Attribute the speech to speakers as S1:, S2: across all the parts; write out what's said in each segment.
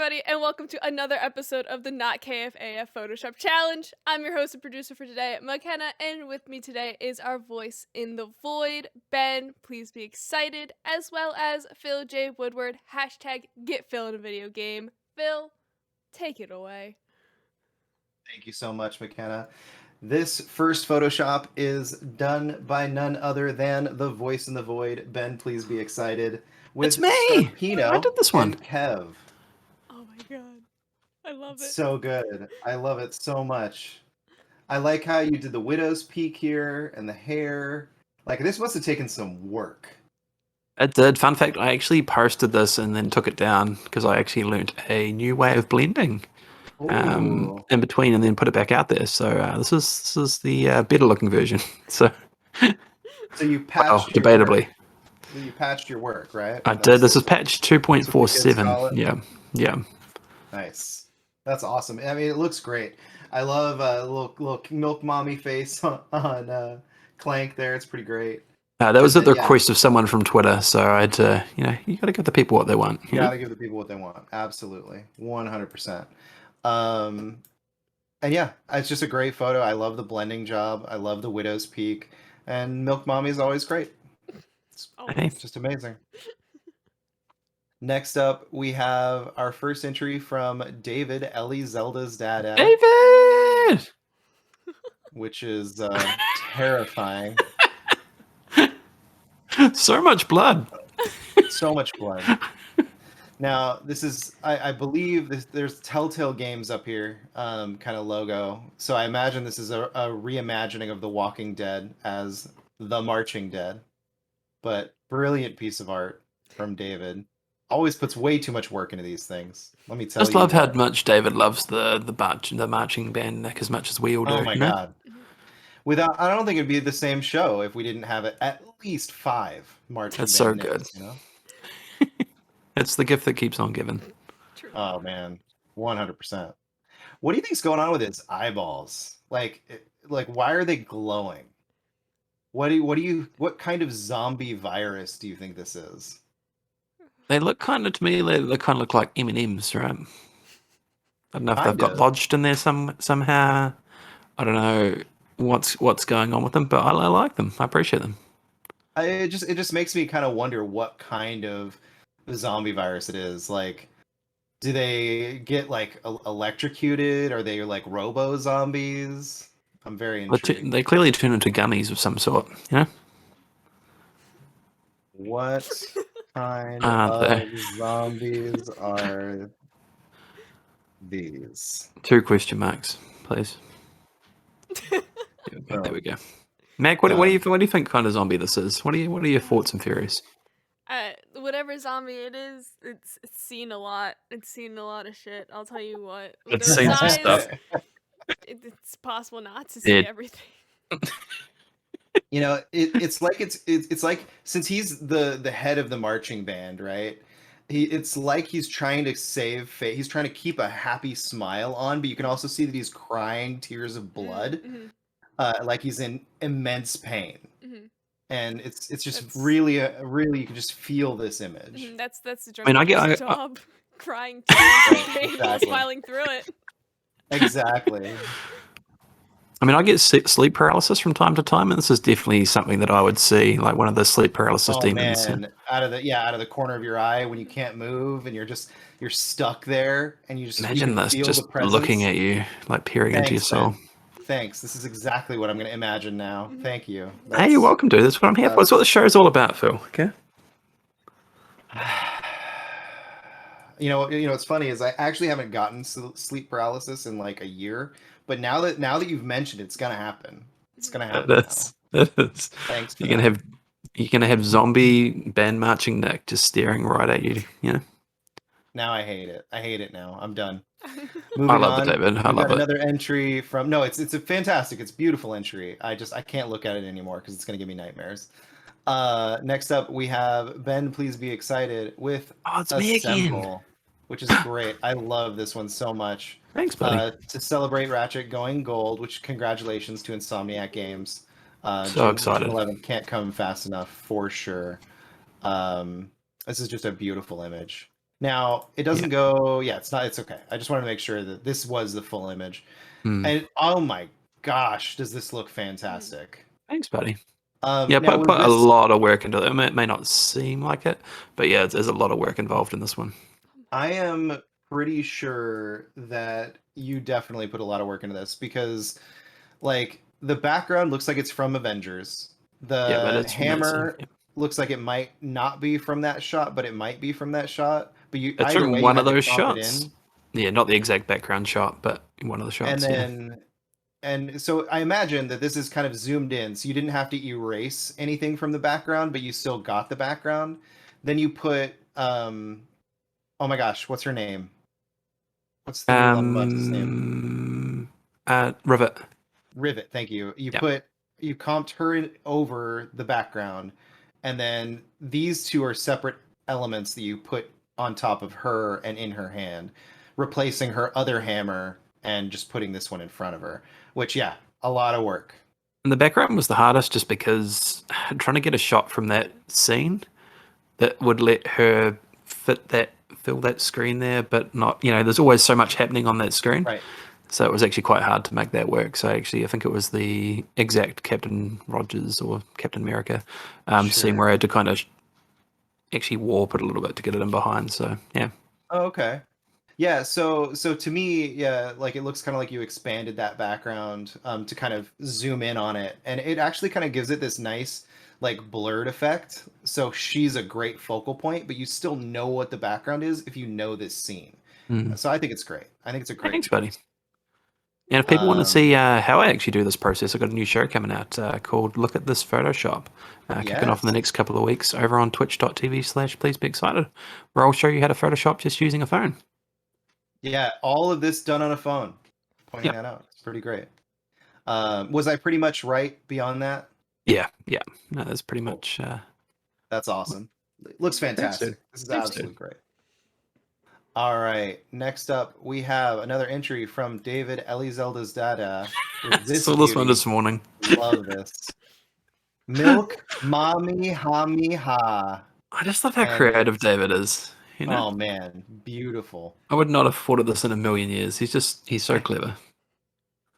S1: everybody, and welcome to another episode of the Not KFAF Photoshop Challenge. I'm your host and producer for today, McKenna, and with me today is our voice in the void, Ben, please be excited, as well as PhillJWoodward, hashtag get Phil in a video game. Phil, take it away.
S2: Thank you so much, McKenna. This first Photoshop is done by none other than the voice in the void, Ben, please be excited. With
S3: It's me!
S2: Scarpino
S3: I did this one.
S2: and Kev.
S1: Oh my god, I love it.
S2: So good. I love it so much. I like how you did the widow's peak here and the hair. Like, this must have taken some work.
S3: It did. Fun fact, I actually posted this and then took it down because I actually learnt a new way of blending
S2: Ooh.
S3: in between and then put it back out there. So this is the better looking version. So
S2: you patched
S3: debatably.
S2: You patched your work, right?
S3: I did. This is patch 2.47. Yeah.
S2: Nice. That's awesome. I mean, it looks great. I love little milk mommy face on Clank there. It's pretty great.
S3: That was at the request of someone from Twitter, so I had to, you got to give the people what they want.
S2: You got to give the people what they want. Absolutely. 100%. And yeah, it's just a great photo. I love the blending job. I love the widow's peak. And Milk Mommy is always great. It's just amazing. Next up, we have our first entry from David, Ellie Zelda's dad.
S3: David!
S2: Which is terrifying.
S3: So much blood.
S2: So much blood. Now, this is, I believe, there's Telltale Games up here, kind of logo. So I imagine this is a reimagining of The Walking Dead as The Marching Dead. But brilliant piece of art from David. Always puts way too much work into these things. Let me tell you.
S3: I just love how much David loves the marching band, Nick, as much as we all do.
S2: Oh my god! I don't think it'd be the same show if we didn't have at least 5 marching.
S3: That's so good. It's the gift that keeps on giving.
S1: True.
S2: Oh man, 100%. What do you think's going on with his eyeballs? Like why are they glowing? What kind of zombie virus do you think this is?
S3: They look kind of, to me, they kind of look like M&Ms, right? I don't know if they've got lodged in there somehow. I don't know what's going on with them, but I like them. I appreciate them.
S2: It just makes me kind of wonder what kind of zombie virus it is. Like, do they get like electrocuted? Are they like robo zombies? I'm very intrigued.
S3: They clearly turn into gummies of some sort,
S2: What kind of zombies are these?
S3: 2 question marks, please. There we go. Mac, what do you think kind of zombie this is? What are your thoughts and theories?
S1: Whatever zombie it is, it's seen a lot. It's seen a lot of shit. I'll tell you what.
S3: It's seen some stuff.
S1: It's possible not to see everything.
S2: It's like since he's the head of the marching band, right? It's like he's trying to save face. He's trying to keep a happy smile on, but you can also see that he's crying tears of blood, like he's in immense pain. And it's just really you can just feel this image.
S1: That's the drummer's job. Crying tears of pain while smiling through it.
S2: Exactly.
S3: I mean, I get sleep paralysis from time to time, and this is definitely something that I would see, like one of the sleep paralysis demons.
S2: Man. Out of the corner of your eye when you can't move and you're stuck there, and you just
S3: imagine this
S2: feel
S3: just
S2: the presence.
S3: Looking at you, like peering into your soul.
S2: Man. Thanks. This is exactly what I'm going to imagine now. Thank you.
S3: Hey, you're welcome, dude. That's what I'm here for. That's what the show's all about, Phil. Okay.
S2: What's funny is I actually haven't gotten sleep paralysis in like a year, but now that you've mentioned it's gonna happen. It's gonna happen.
S3: It is.
S2: Thanks.
S3: You're gonna have zombie band marching Nick just staring right at you.
S2: Now I hate it. I hate it now. I'm done.
S3: I love it, David. I love it.
S2: Another entry from it's a fantastic. It's a beautiful entry. I can't look at it anymore because it's gonna give me nightmares. Next up we have Ben, please be excited with
S3: it's me again,
S2: which is great. I love this one so much.
S3: Thanks, buddy.
S2: To celebrate Ratchet going gold, which congratulations to Insomniac Games.
S3: So excited.
S2: 11 can't come fast enough for sure. This is just a beautiful image. Now, it doesn't go, yeah, it's not, it's okay. I just want to make sure that this was the full image.
S3: Mm.
S2: And oh my gosh, does this look fantastic.
S3: Thanks, buddy.
S2: Now
S3: put a lot of work into it. It may not seem like it, but yeah, there's a lot of work involved in this one.
S2: I am pretty sure that you definitely put a lot of work into this because, like, the background looks like it's from Avengers. The hammer looks like it might not be from that shot, but it might be from that shot. But you,
S3: it's
S2: either way,
S3: one
S2: you
S3: of
S2: had to
S3: those
S2: comp it
S3: shots.
S2: in.
S3: Yeah, not the exact background shot, but one of the shots.
S2: And then, and so I imagine that this is kind of zoomed in, so you didn't have to erase anything from the background, but you still got the background. Then you put, oh my gosh, what's her name? What's the girl on Bugs' name?
S3: Rivet.
S2: Rivet, thank you. You comped her over the background, and then these two are separate elements that you put on top of her and in her hand, replacing her other hammer and just putting this one in front of her, which, yeah, a lot of work.
S3: And the background was the hardest just because trying to get a shot from that scene that would let her fill that screen there, but not, there's always so much happening on that screen.
S2: Right.
S3: So it was actually quite hard to make that work. So actually, I think it was the exact Captain Rogers or Captain America scene where I had to kind of actually warp it a little bit to get it in behind. So yeah.
S2: Oh, okay. Yeah, so to me, yeah, like it looks kind of like you expanded that background to kind of zoom in on it, and it actually kind of gives it this nice like blurred effect. So she's a great focal point, but you still know what the background is if you know this scene. So I think it's great. I think it's a great
S3: Thanks, buddy. And if people want to see how I actually do this process, I've got a new show coming out called Look at This Photoshop, kicking off in the next couple of weeks over on twitch.tv/PleaseBeXcited, where I'll show you how to Photoshop just using a phone.
S2: Yeah, all of this done on a phone. Pointing that out. It's pretty great. Was I pretty much right beyond that?
S3: Yeah. No, that's pretty much...
S2: That's awesome. It looks fantastic. This is absolutely great. All right, next up we have another entry from David Elizelda's Dada.
S3: Saw this one this morning.
S2: Love this. Milk Mommy Hami Ha.
S3: I just love how creative David is.
S2: Oh man, beautiful.
S3: I would not have thought of this in a million years. He's so clever.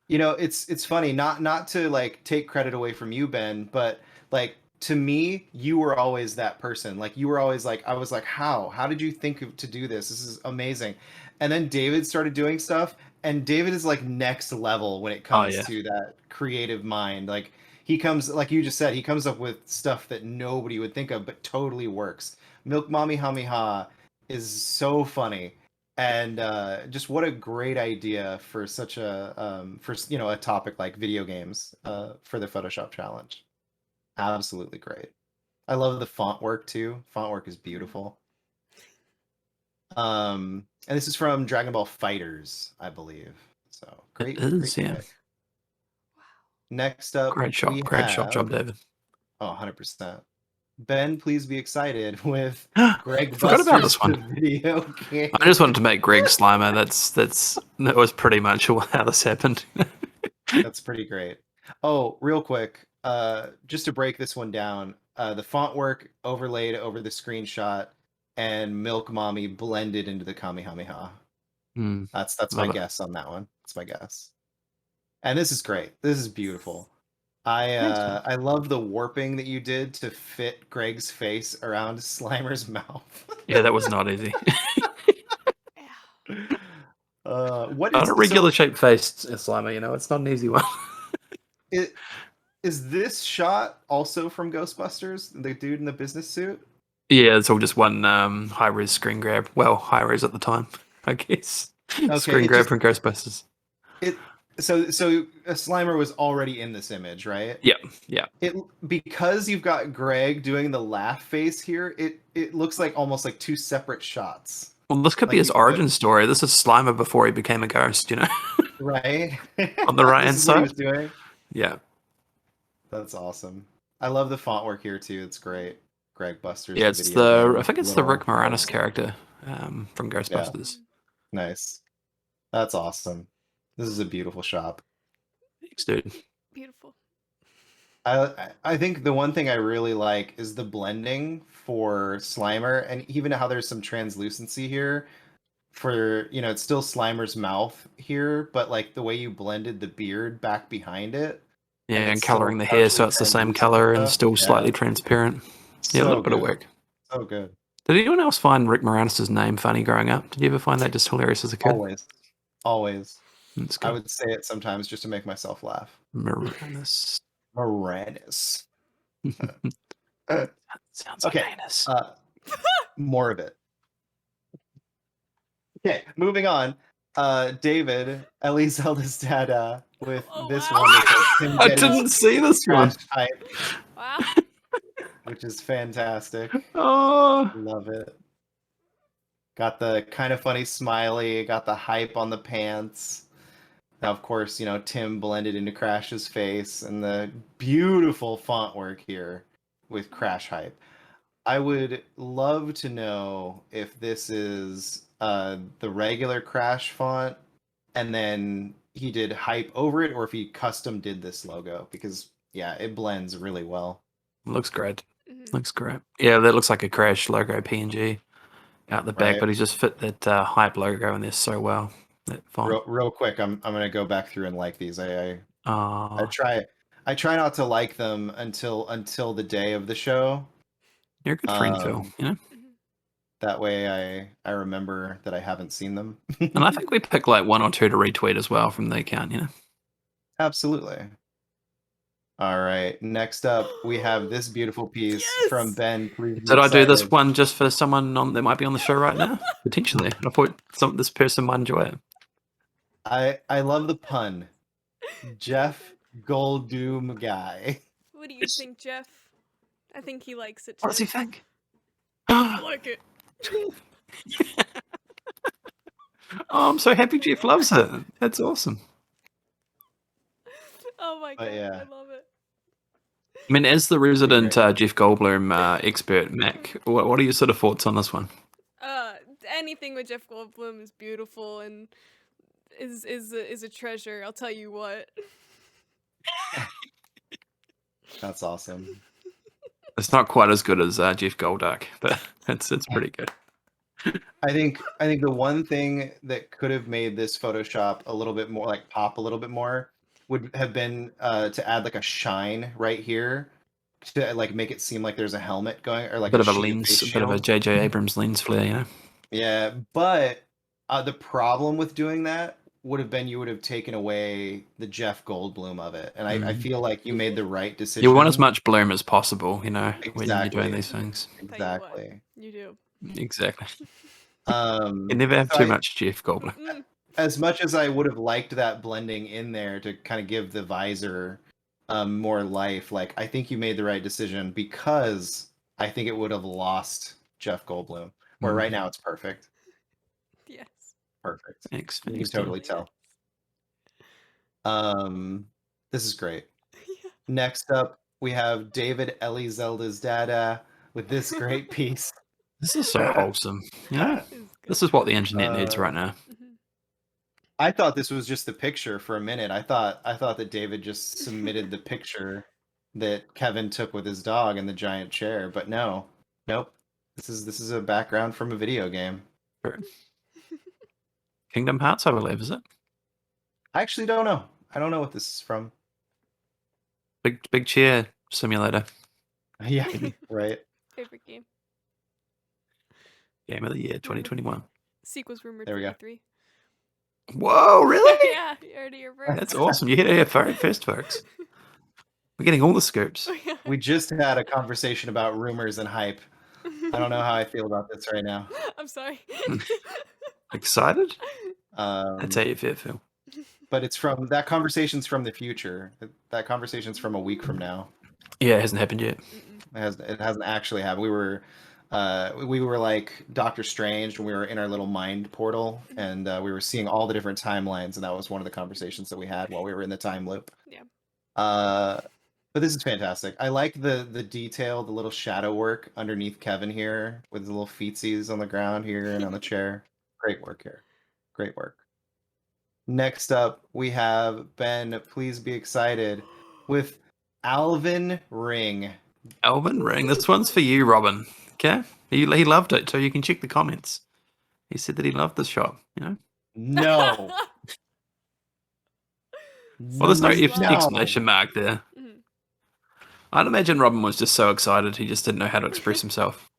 S2: It's funny, not to like take credit away from you, Ben, but like to me, you were always that person. Like you were always like, I was like, how did you think to do this? This is amazing. And then David started doing stuff, and David is like next level when it comes to that creative mind. Like he comes, like you just said, he comes up with stuff that nobody would think of, but totally works. Milk Mommy Hami Ha is so funny. And just what a great idea for such a a topic like video games for the Photoshop challenge. Absolutely great. I love the font work too. Font work is beautiful. And this is from Dragon Ball Fighters, I believe. So great.
S3: It is,
S2: great
S3: yeah.
S2: Wow. Next up,
S3: great shot job, David.
S2: Oh, 100%. Ben, please be excited with Greg
S3: Forgot about this one.
S2: Video game.
S3: I just wanted to make Greg Slimer. That was pretty much how this happened.
S2: That's pretty great. Oh, real quick, just to break this one down, the font work overlaid over the screenshot and Milk Mommy blended into the Kamehameha. That's my guess on that one. That's my guess. And this is great. This is beautiful. I love the warping that you did to fit Greg's face around Slimer's mouth.
S3: Yeah, that was not easy.
S2: What
S3: is a regular shaped face, Slimer? It's not an easy one.
S2: Is this shot also from Ghostbusters? The dude in the business suit?
S3: Yeah, it's all just one high-res screen grab. Well, high-res at the time, I guess. Okay, screen grab from Ghostbusters.
S2: So Slimer was already in this image, right?
S3: Yeah.
S2: Because you've got Greg doing the laugh face here, it looks like almost like two separate shots.
S3: Well, this could be his origin story. This is Slimer before he became a ghost,
S2: Right?
S3: On the right hand side.
S2: What he was doing?
S3: Yeah.
S2: That's awesome. I love the font work here too. It's great. Greg Busters.
S3: Yeah, it's I think it's the Rick Moranis character from Ghostbusters.
S2: Yeah. Nice. That's awesome. This is a beautiful shop.
S3: Thanks, dude.
S1: Beautiful.
S2: I think the one thing I really like is the blending for Slimer, and even how there's some translucency here for, it's still Slimer's mouth here, but like the way you blended the beard back behind it,
S3: Yeah, and
S2: it's still
S3: colouring the hair so
S2: partially
S3: it's the same
S2: translucent
S3: colour and
S2: stuff.
S3: still
S2: Yeah,
S3: slightly transparent. Yeah, a
S2: so
S3: little bit of
S2: good.
S3: work.
S2: So good.
S3: Did anyone else find Rick Moranis' name funny growing up? Did you ever find that just hilarious as a kid?
S2: Always.
S3: That's
S2: I
S3: good.
S2: would say it sometimes just to make myself laugh.
S3: Moranis.
S2: Moranis.
S3: Sounds
S2: Okay.
S3: like anus.
S2: More of it. Okay, moving on. David, Ellie's Zelda's dad, with this
S1: wow.
S2: wonderful Tim
S3: I
S2: Geddes
S3: didn't see this one.
S2: crash hype,
S1: Wow.
S2: which is fantastic.
S3: Oh,
S2: Love it. Got the kind of funny smiley, got the hype on the pants. Now, of course, Tim blended into Crash's face and the beautiful font work here with Crash hype. I would love to know if this is the regular Crash font and then he did hype over it, or if he custom did this logo, because yeah, it blends really well.
S3: looks great.
S1: Mhm.
S3: Looks great. Yeah, that looks like a Crash logo PNG out the back,
S2: Right.
S3: but he just fit that hype logo in there so well. That font.
S2: Real quick, I'm gonna go back through and like these. I
S3: Oh,
S2: try not to like them until the day of the show.
S3: you're a good friend, Phil. You know.
S1: Mhm.
S2: That way I remember that I haven't seen them.
S3: And I think we pick like one or two to retweet as well from the account. You know.
S2: Absolutely. All right. Next up, we have this beautiful piece from
S1: Yes!
S2: Ben. Please
S3: Did I do this
S2: excited.
S3: one just for someone that might be on the show right now? Potentially. I thought this person might enjoy it.
S2: I love the pun. Jeff Goldblum guy.
S1: What do you think, Jeff? I think he likes it too.
S3: What does he think?
S1: I like it.
S3: Oh, I'm so happy Jeff loves it. That's awesome.
S1: Oh my god,
S2: But yeah.
S1: I love it.
S3: I mean, as the resident Jeff Goldblum expert, Mac, what are your sort of thoughts on this one?
S1: Anything with Jeff Goldblum is beautiful and is a treasure. I'll tell you what.
S2: That's awesome.
S3: It's not quite as good as Jeff Golduck, but it's pretty good.
S2: I think the one thing that could have made this Photoshop a little bit more like pop a little bit more would have been to add like a shine right here to like make it seem like there's a helmet going, or like
S3: A bit of a
S2: sheet
S3: lens,
S2: face
S3: a bit of a
S2: shield.
S3: J.J. Abrams lens flare, you know?
S2: Yeah, but the problem with doing that would have been you would have taken away the Jeff Goldblum of it, and I feel like you made the right decision.
S3: You want as much bloom as possible, you know, when you're doing
S2: Exactly.
S3: these things.
S2: Exactly.
S1: You do.
S3: Exactly.
S2: You
S3: You never have too much Jeff Goldblum.
S2: As much as I would have liked that blending in there to kind of give the visor more life, like I think you made the right decision, because I think it would have lost Jeff Goldblum. Where right now it's perfect.
S1: Yes.
S2: Perfect.
S3: Thanks.
S2: You can totally tell. This is great.
S1: Yeah.
S2: Next up, we have David Ellie Zelda's dada with this great piece.
S3: This is so wholesome. You know, this is what the internet needs right now.
S2: I thought this was just the picture for a minute. I thought that David just submitted the picture that Kevin took with his dog in the giant chair, but nope. This is a background from a video game.
S3: Sure. Kingdom Hearts, I believe, is it?
S2: I actually don't know. I don't know what this is from.
S3: Big chair simulator.
S2: Yeah, right.
S1: Favorite game.
S3: Game of the year 2021.
S1: Sequel's rumored
S2: There we go.
S1: 23.
S3: Whoa, really?
S1: Yeah, you heard it here first.
S3: That's awesome. You hit it here first, folks. We're getting all the scoops.
S2: We just had a conversation about rumors and hype. I don't know how I feel about this right now.
S1: I'm sorry.
S3: Excited? That's how you feel.
S2: But it's from that conversation's from the future. That conversation's from a week from now.
S3: Yeah, it hasn't happened yet.
S2: It hasn't actually happened. We were like Doctor Strange when we were in our little mind portal, and we were seeing all the different timelines, and that was one of the conversations that we had while we were in the time loop.
S1: Yeah.
S2: But this is fantastic. I like the detail, the little shadow work underneath Kevin here with the little feetsies on the ground here and on the chair. Great work here. Great work. Next up, we have Ben, Please Be Excited, with Alvin Ring.
S3: Elven Ring. This one's for you, Robin. Okay, he loved it, so you can check the comments. He said that he loved this shop. You know.
S2: No.
S3: Well, there's no
S1: No.
S3: exclamation mark there.
S1: Mhm.
S3: I'd imagine Robin was just so excited he just didn't know how to express himself.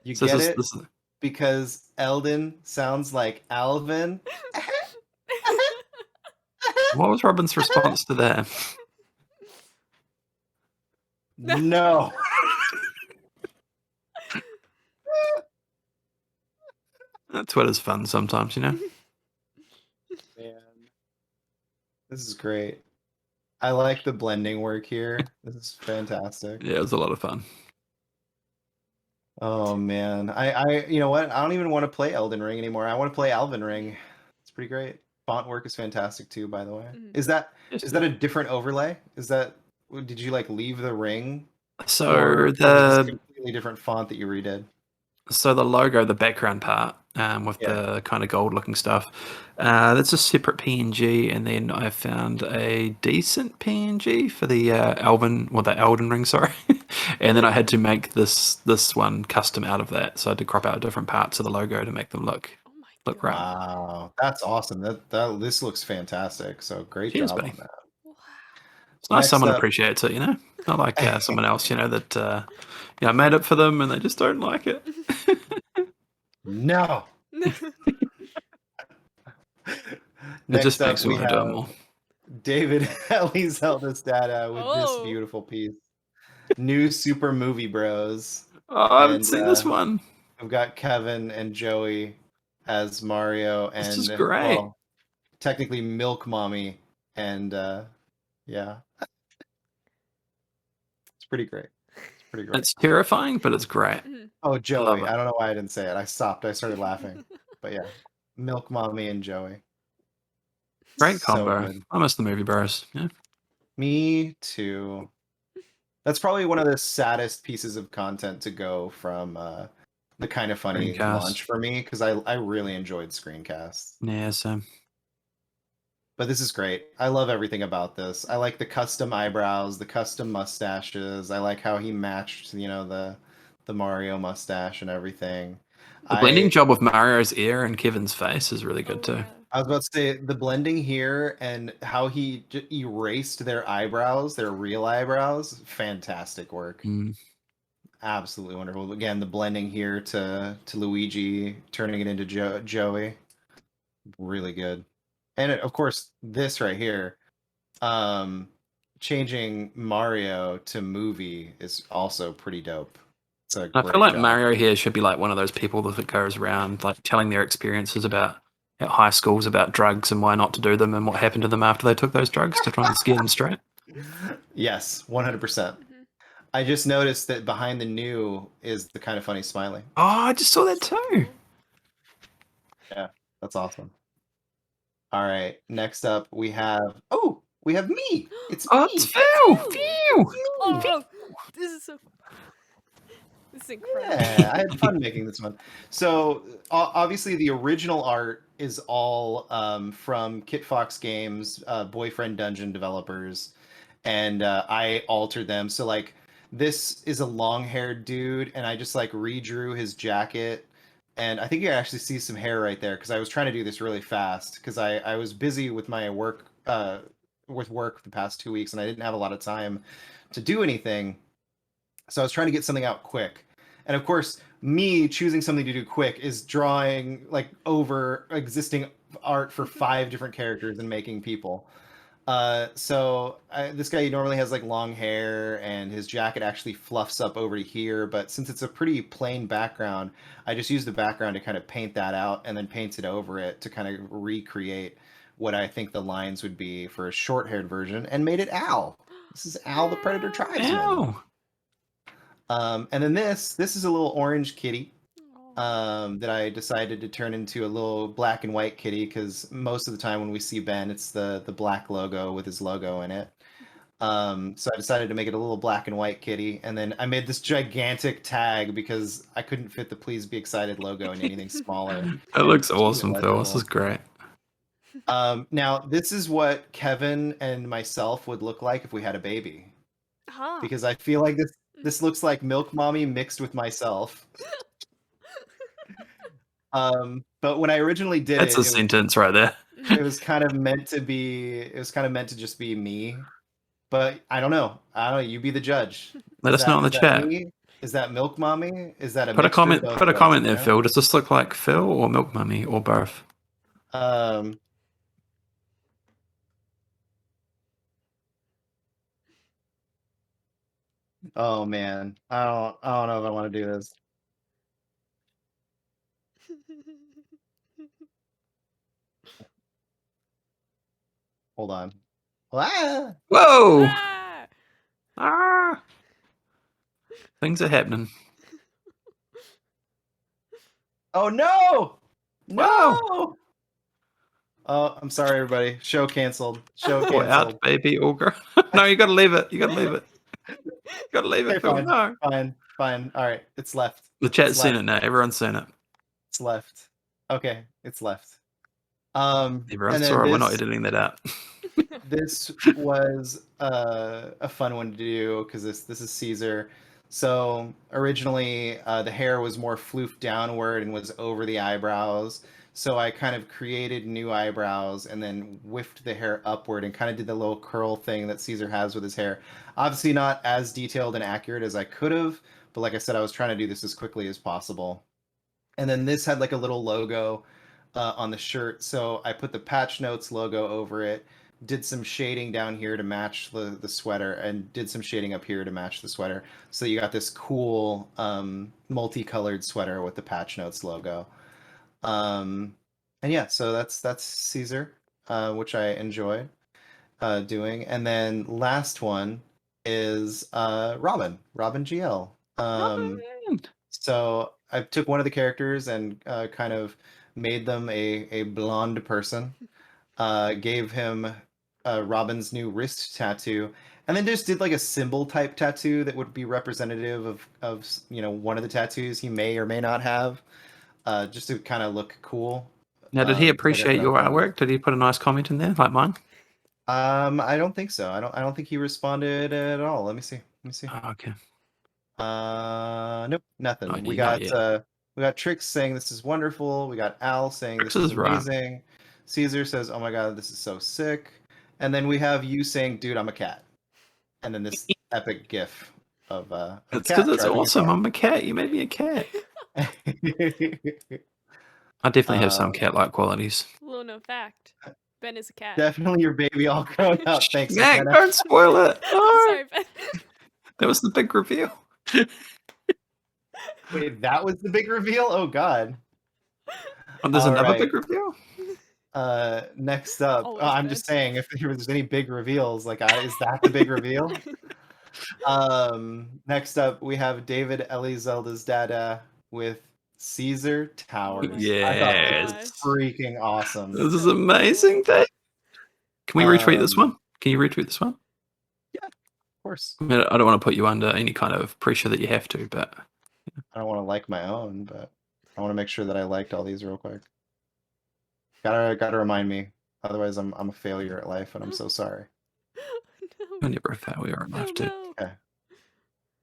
S2: You
S3: So
S2: get
S3: this
S2: it?
S3: is
S2: Because Eldon sounds like Alvin.
S3: what was Robin's response to that?
S2: No.
S3: Twitter's fun sometimes, you know.
S2: Man. This is great. I like the blending work here. This is fantastic.
S3: Yeah, it was a lot of fun.
S2: Oh man. You know what? I don't even want to play Elden Ring anymore. I want to play Alvin Ring. It's pretty great. Font work is fantastic too, by the way.
S1: Mhm.
S2: Is that a different overlay? Did you like leave the ring?
S3: So
S2: Or is this a completely different font that you redid?
S3: So the logo, the background part, with the kind of gold-looking stuff, that's a separate PNG, and then I found a decent PNG for the the Elden Ring, sorry, and then I had to make this one custom out of that. So I had to crop out different parts of the logo to make them look right.
S2: Wow, that's awesome. This looks fantastic. So great
S3: Cheers,
S2: job
S3: buddy.
S2: on that.
S1: Wow.
S3: It's nice
S2: Next
S3: someone
S2: up-
S3: appreciates it, you know, not like someone else, you know, that I made it for them and they just don't like it.
S2: No.
S3: It just
S2: Next up,
S3: makes me
S2: we
S3: want to do it
S2: have
S3: more.
S2: David Ellie's eldest data with this
S1: Oh.
S2: beautiful piece. New Super Movie Bros.
S3: Oh, I haven't seen this one.
S2: We've got Kevin and Joey as Mario, and
S3: This is great.
S2: well, technically Milk Mommy, and yeah, it's pretty great. It's pretty great.
S3: It's terrifying, but it's great.
S1: Mhm.
S2: Oh, Joey!
S3: it.
S2: I don't know why I didn't say it. I stopped. I started laughing. But yeah, Milk Mommy and Joey.
S3: Great
S2: So
S3: combo.
S2: good.
S3: I miss the movie bros. Yeah.
S2: Me too. That's probably one of the saddest pieces of content to go from the Kind of Funny
S3: Screencast.
S2: launch for me, because I really enjoyed screencasts.
S3: Yeah, same.
S2: But this is great. I love everything about this. I like the custom eyebrows, the custom mustaches. I like how he matched, you know, the Mario mustache and everything.
S3: The blending job with Mario's ear and Kevin's face is really good too.
S1: Yeah.
S2: I was about to say the blending here and how he erased their eyebrows, their real eyebrows. Fantastic work.
S3: Mm.
S2: Absolutely wonderful. Again, the blending here to Luigi, turning it into Joey. Really good. And of course, this right here, changing Mario to movie is also pretty dope. It's a
S3: I
S2: great
S3: feel like
S2: job.
S3: Mario here should be like one of those people that goes around like telling their experiences about at high schools about drugs and why not to do them and what happened to them after they took those drugs to try and scare them straight.
S2: Yes, 100%. I just noticed that behind the new is the Kind of Funny smiling.
S3: Oh, I just saw that too.
S2: Yeah, that's awesome. All right, next up we have me. It's
S3: Oh,
S2: me.
S3: it's Phil.
S1: Oh, this is so. This is incredible.
S2: Yeah, I had fun making this one. So obviously the original art is all from Kit Fox Games, Boyfriend Dungeon developers, and I altered them. So like this is a long-haired dude, and I just like redrew his jacket. And I think you actually see some hair right there because I was trying to do this really fast because I was busy with my work the past 2 weeks and I didn't have a lot of time to do anything. So I was trying to get something out quick. And of course, me choosing something to do quick is drawing like over existing art for 5 different characters and making people. This guy normally has like long hair and his jacket actually fluffs up over to here, but since it's a pretty plain background, I just use the background to kind of paint that out and then paint it over it to kind of recreate what I think the lines would be for a short-haired version and made it Al. This is Al the Predator Tribesman.
S3: Ow.
S2: And then this is a little orange kitty that I decided to turn into a little black and white kitty because most of the time when we see Ben, it's the black logo with his logo in it. So I decided to make it a little black and white kitty, and then I made this gigantic tag because I couldn't fit the PleaseBeXcited logo in anything smaller.
S3: That looks awesome, Phil. This is great.
S2: Now, this is what Kevin and myself would look like if we had a baby. because I feel like this looks like Milk Mommy mixed with myself. But when I originally did
S3: That's a sentence right there.
S2: it was kind of meant to be. It was kind of meant to just be me. But I don't know. You be the judge.
S3: Let us know in the chat.
S2: Me? Is that Milk Mommy? Is that a
S3: put a
S2: mixture
S3: comment?
S2: of both
S3: Put a
S2: of us,
S3: comment there,
S2: you know?
S3: Phil. Does this look like Phil or Milk Mummy or both?
S2: Oh man, I don't know if I want to do this. Hold on. Ah!
S3: Whoa!
S1: Ah!
S3: Ah! Things are happening.
S2: Oh no! No!
S3: Wow!
S2: Oh, I'm sorry, everybody. Show canceled. Show
S3: Or
S2: canceled.
S3: out, baby ogre. No, you gotta leave it. You gotta leave it. You gotta leave it,
S2: Okay,
S3: Phil.
S2: fine.
S3: No.
S2: Fine. All right, it's left.
S3: The chat's
S2: It's
S3: seen
S2: left.
S3: it now. Everyone's seen it.
S2: It's left. Okay, it's left.
S3: Everyone's alright. We're not editing that out.
S2: This was a fun one to do because this is Caesar. So originally the hair was more floofed downward and was over the eyebrows. So I kind of created new eyebrows and then whiffed the hair upward and kind of did the little curl thing that Caesar has with his hair. Obviously not as detailed and accurate as I could have, but like I said, I was trying to do this as quickly as possible. And then this had like a little logo on the shirt, so I put the Patch Notes logo over it, did some shading down here to match the sweater, and did some shading up here to match the sweater. So you got this cool multicolored sweater with the Patch Notes logo. And yeah, so that's Caesar, which I enjoy doing. And then last one is Robin GL. So I took one of the characters and kind of made them a blonde person. Gave him Robin's new wrist tattoo, and then just did like a symbol type tattoo that would be representative of one of the tattoos he may or may not have, just to kind of look cool.
S3: Now, did he appreciate your artwork? Did he put a nice comment in there, like mine?
S2: I don't think so. I don't think he responded at all. Let me see.
S3: Oh, okay.
S2: Nope, nothing.
S3: No,
S2: we got Trix saying this is wonderful. We got Al saying
S3: Trix
S2: this is
S3: is right.
S2: amazing. Caesar says, "Oh my god, this is so sick." And then we have you saying, "Dude, I'm a cat." And then this epic GIF of a
S3: It's
S2: cat.
S3: because it's awesome. I'm a cat. You made me a cat. I definitely have some cat-like qualities.
S1: Little known fact: Ben is a cat.
S2: Definitely your baby all grown up. Thanks,
S3: Mac,
S2: McKenna.
S3: don't spoil it. No.
S1: Sorry, Ben.
S3: That was the big reveal.
S2: Wait, that was the big reveal? Oh god.
S3: Oh, there's another big reveal?
S2: Next up, I'm just saying, if there's any big reveals, like is that the big reveal? Next up, we have David Zelda's Dada with Caesar Towers.
S3: Yes.
S2: I thought this was freaking awesome.
S3: This is amazing, Dave. Can we retweet this one? Can you retweet this one?
S2: Yeah, of course.
S3: I mean, I don't want to put you under any kind of pressure that you have to, but
S2: I don't want to like my own, but I want to make sure that I liked all these real quick. Gotta remind me. Otherwise, I'm a failure at life, and I'm so sorry.
S3: You're never a failure in life, dude.
S2: Okay.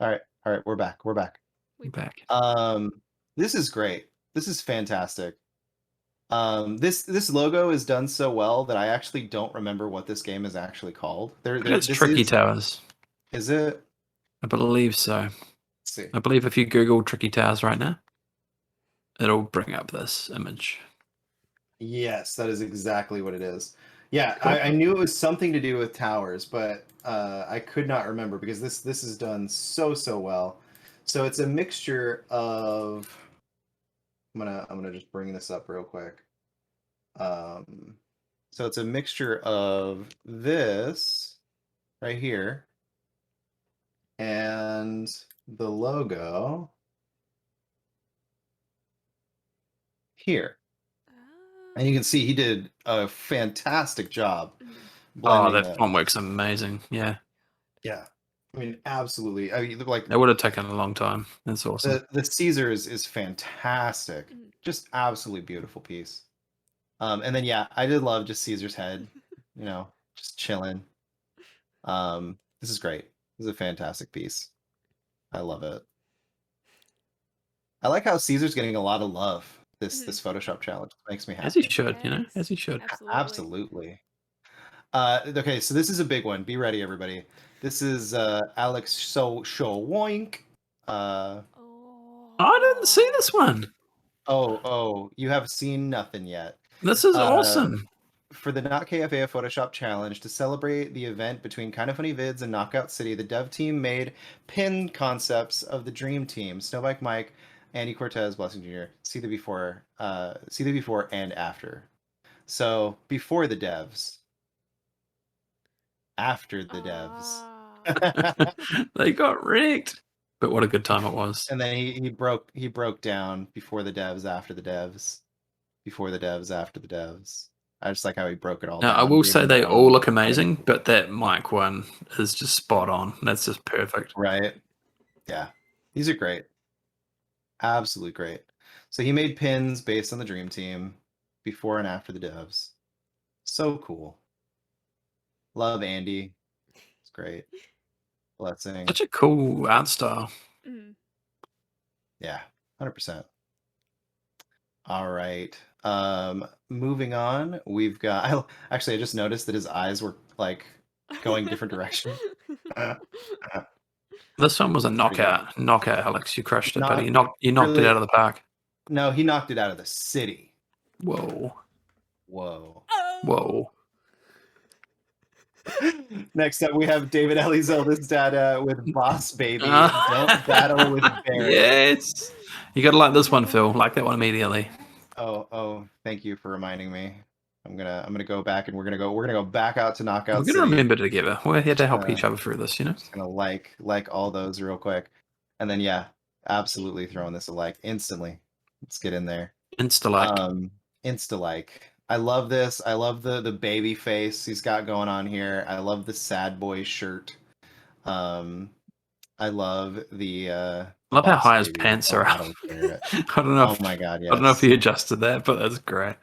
S2: All right, we're back. We're back. This is great. This is fantastic. This logo is done so well that I actually don't remember what this game is actually called.
S3: It's Tricky Towers.
S2: Is it?
S3: I believe so.
S2: Let's see.
S3: I believe if you Google Tricky Towers right now, it'll bring up this image.
S2: Yes, that is exactly what it is. Yeah, cool. I knew it was something to do with towers, but I could not remember because this is done so well. So it's a mixture of. I'm gonna just bring this up real quick. So it's a mixture of this right here and the logo here. And you can see he did a fantastic job.
S3: Oh, that font works amazing. Yeah.
S2: Yeah. I mean, absolutely. I mean, like
S3: that would have taken a long time. That's awesome.
S2: The Caesar is fantastic. Just absolutely beautiful piece. And then yeah, I did love just Caesar's head, just chilling. This is great. This is a fantastic piece. I love it. I like how Caesar's getting a lot of love this Photoshop challenge. It makes me happy.
S3: As he should, you know, as he should.
S2: Absolutely. Okay, so this is a big one. Be ready, everybody. This is Alex Showoink.
S3: I didn't see this one.
S2: Oh, you have seen nothing yet.
S3: This is awesome.
S2: For the Not KFA Photoshop Challenge, to celebrate the event between Kinda Funny Vids and Knockout City, the dev team made pin concepts of the Dream Team: Snowbike Mike, Andy Cortez, Blessing Jr. See the before and after. So before the devs, after the devs.
S3: They got rigged. But what a good time it was.
S2: And then he broke down before the devs, after the devs, before the devs, after the devs. I just like how he broke it all down.
S3: I will say they all look amazing, but that Mike one is just spot on. That's just perfect.
S2: Right. Yeah. These are great. Absolutely great. So he made pins based on the Dream Team before and after the devs. So cool. Love Andy. It's great. Blessing.
S3: Such a cool art style.
S2: Yeah, 100%. All right. Moving on, we've got. I just noticed that his eyes were like going different directions.
S3: This one was a knockout, Alex. You crushed it, buddy. You knocked it out of the park.
S2: No, he knocked it out of the city.
S3: Whoa.
S2: Next up, we have David Ellie's oldest dad with BOSSBABY. Don't battle with Barrett.
S3: Yes. You gotta like this one, Phil. Like that one immediately.
S2: Oh! Thank you for reminding me. I'm gonna go back and we're gonna go back out to Knockout
S3: We're gonna remember together. We're here to help each other through this, you know.
S2: Just gonna like all those real quick, and then yeah, absolutely throwing this a like instantly. Let's get in there. Insta like. I love this. I love the baby face he's got going on here. I love the sad boy shirt. I love the.
S3: I love how high his pants are up. I don't know.
S2: Oh my god! Yes.
S3: I don't know if he adjusted that, but that's great.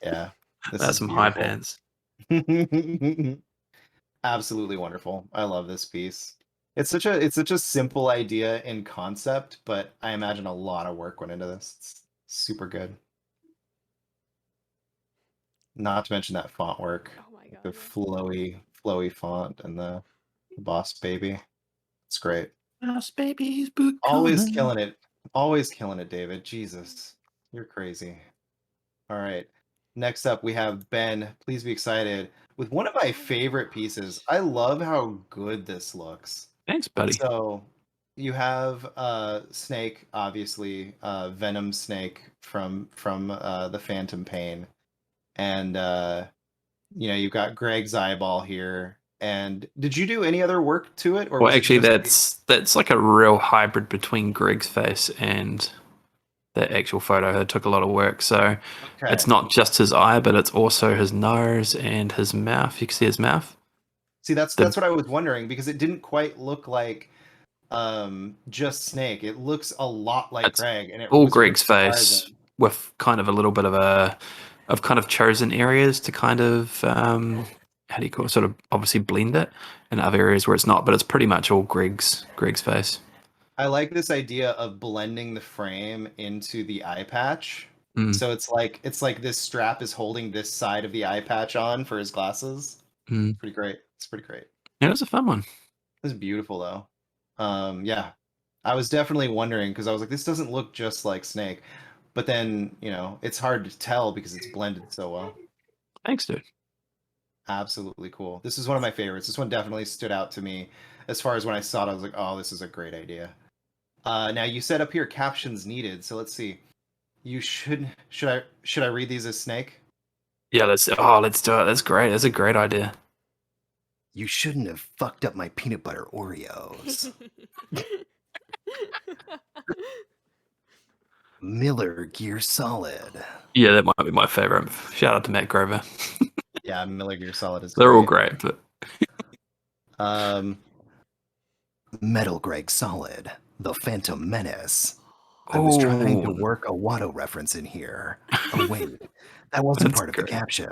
S2: Yeah,
S3: that's some high pants.
S2: Absolutely wonderful. I love this piece. It's such a simple idea in concept, but I imagine a lot of work went into this. It's super good. Not to mention that font work.
S1: Oh my god.
S2: The flowy font and the BOSSBABY. It's great.
S3: BOSSBABY's book.
S2: Always killing it. Always killing it, David. Jesus. You're crazy. All right. Next up, we have Ben. Please be excited with one of my favorite pieces. I love how good this looks.
S3: Thanks, buddy.
S2: So you have Snake, obviously, Venom Snake from the Phantom Pain. And you've got Greg's eyeball here. And did you do any other work to it? Or
S3: well, actually, that's like a real hybrid between Greg's face and the actual photo. It took a lot of work. So it's not just his eye, but it's also his nose and his mouth. You can see his mouth.
S2: See, that's what I was wondering, because it didn't quite look like just Snake. It looks a lot like Greg, and it
S3: all Greg's face with kind of a little bit of kind of chosen areas to kind of how do you call it? Sort of obviously blend it, and other areas where it's not, but it's pretty much all Greg's face.
S2: I like this idea of blending the frame into the eye patch. So it's like this strap is holding this side of the eye patch on for his glasses. Pretty great. It's pretty great.
S3: Yeah, it was a fun one.
S2: It's beautiful though. Yeah, I was definitely wondering, because I was like, this doesn't look just like Snake, but then it's hard to tell because it's blended so well.
S3: Thanks, dude.
S2: Absolutely cool. This is one of my favorites. This one definitely stood out to me as far as when I saw it. I was like, oh, this is a great idea. Now you said up here captions needed, so let's see. You should I read these as Snake?
S3: Yeah, let's do it. That's great. That's a great idea.
S2: You shouldn't have fucked up my peanut butter Oreos. Miller Gear Solid.
S3: Yeah, that might be my favorite. Shout out to Matt Grover.
S2: Yeah, Miller Gear Solid is.
S3: They're all great, but.
S2: Metal Greg Solid, the Phantom Menace. I was trying to work a Watto reference in here. Oh wait, that wasn't part of the caption.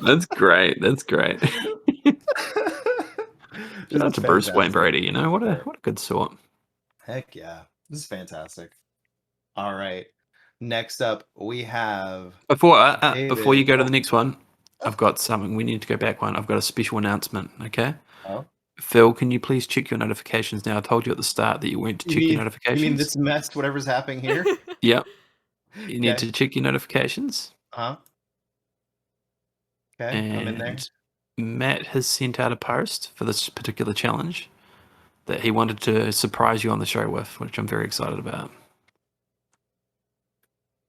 S3: That's great. That's great. Shout out to Bruce Wayne Brady. You know what a good sort.
S2: Heck yeah, this is fantastic. All right, next up we have
S3: before you go to the next one, I've got something. We need to go back one. I've got a special announcement. Okay.
S2: Oh.
S3: Phil, can you please check your notifications now? I told you at the start that you weren't to check your notifications.
S2: You mean this mess, whatever's happening here?
S3: Yep. You need to check your notifications.
S2: Okay, I'm in there.
S3: Matt has sent out a post for this particular challenge that he wanted to surprise you on the show with, which I'm very excited about.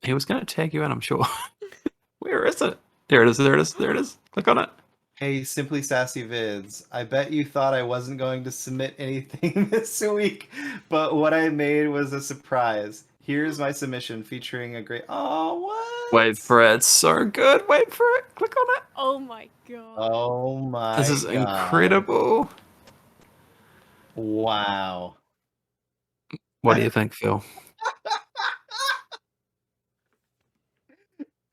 S3: He was going to tag you in, I'm sure. Where is it? There it is. There it is. There it is. Click on it.
S2: Hey, Simply Sassy Vids. I bet you thought I wasn't going to submit anything this week, but what I made was a surprise. Here's my submission featuring a great... Oh, what?
S3: Wait for it. It's so good. Wait for it. Click on it.
S1: Oh my god.
S2: Oh my god.
S3: This is incredible.
S2: Wow.
S3: What do you think, Phil?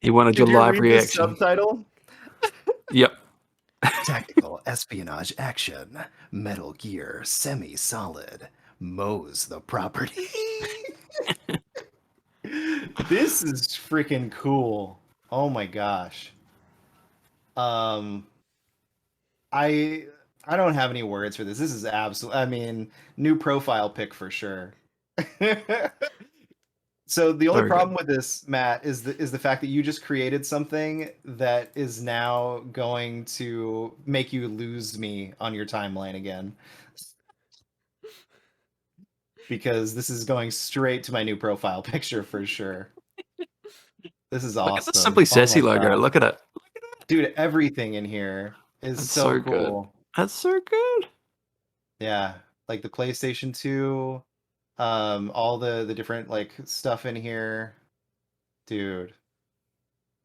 S3: He wanted your live reaction.
S2: Subtitle?
S3: Yep.
S2: Tactical espionage action. Metal Gear semi-solid. Mows the property. This is freaking cool. Oh my gosh. I don't have any words for this. This is absolutely, I mean, new profile pic for sure. So the only problem with this, Matt, is the fact that you just created something that is now going to make you lose me on your timeline again. Because this is going straight to my new profile picture for sure. This is awesome.
S3: Look at the Simply Sassy logo. Look at it.
S2: Dude, everything in here is so cool.
S3: Good. That's so good.
S2: Yeah, like the PlayStation 2, all the different like stuff in here. Dude,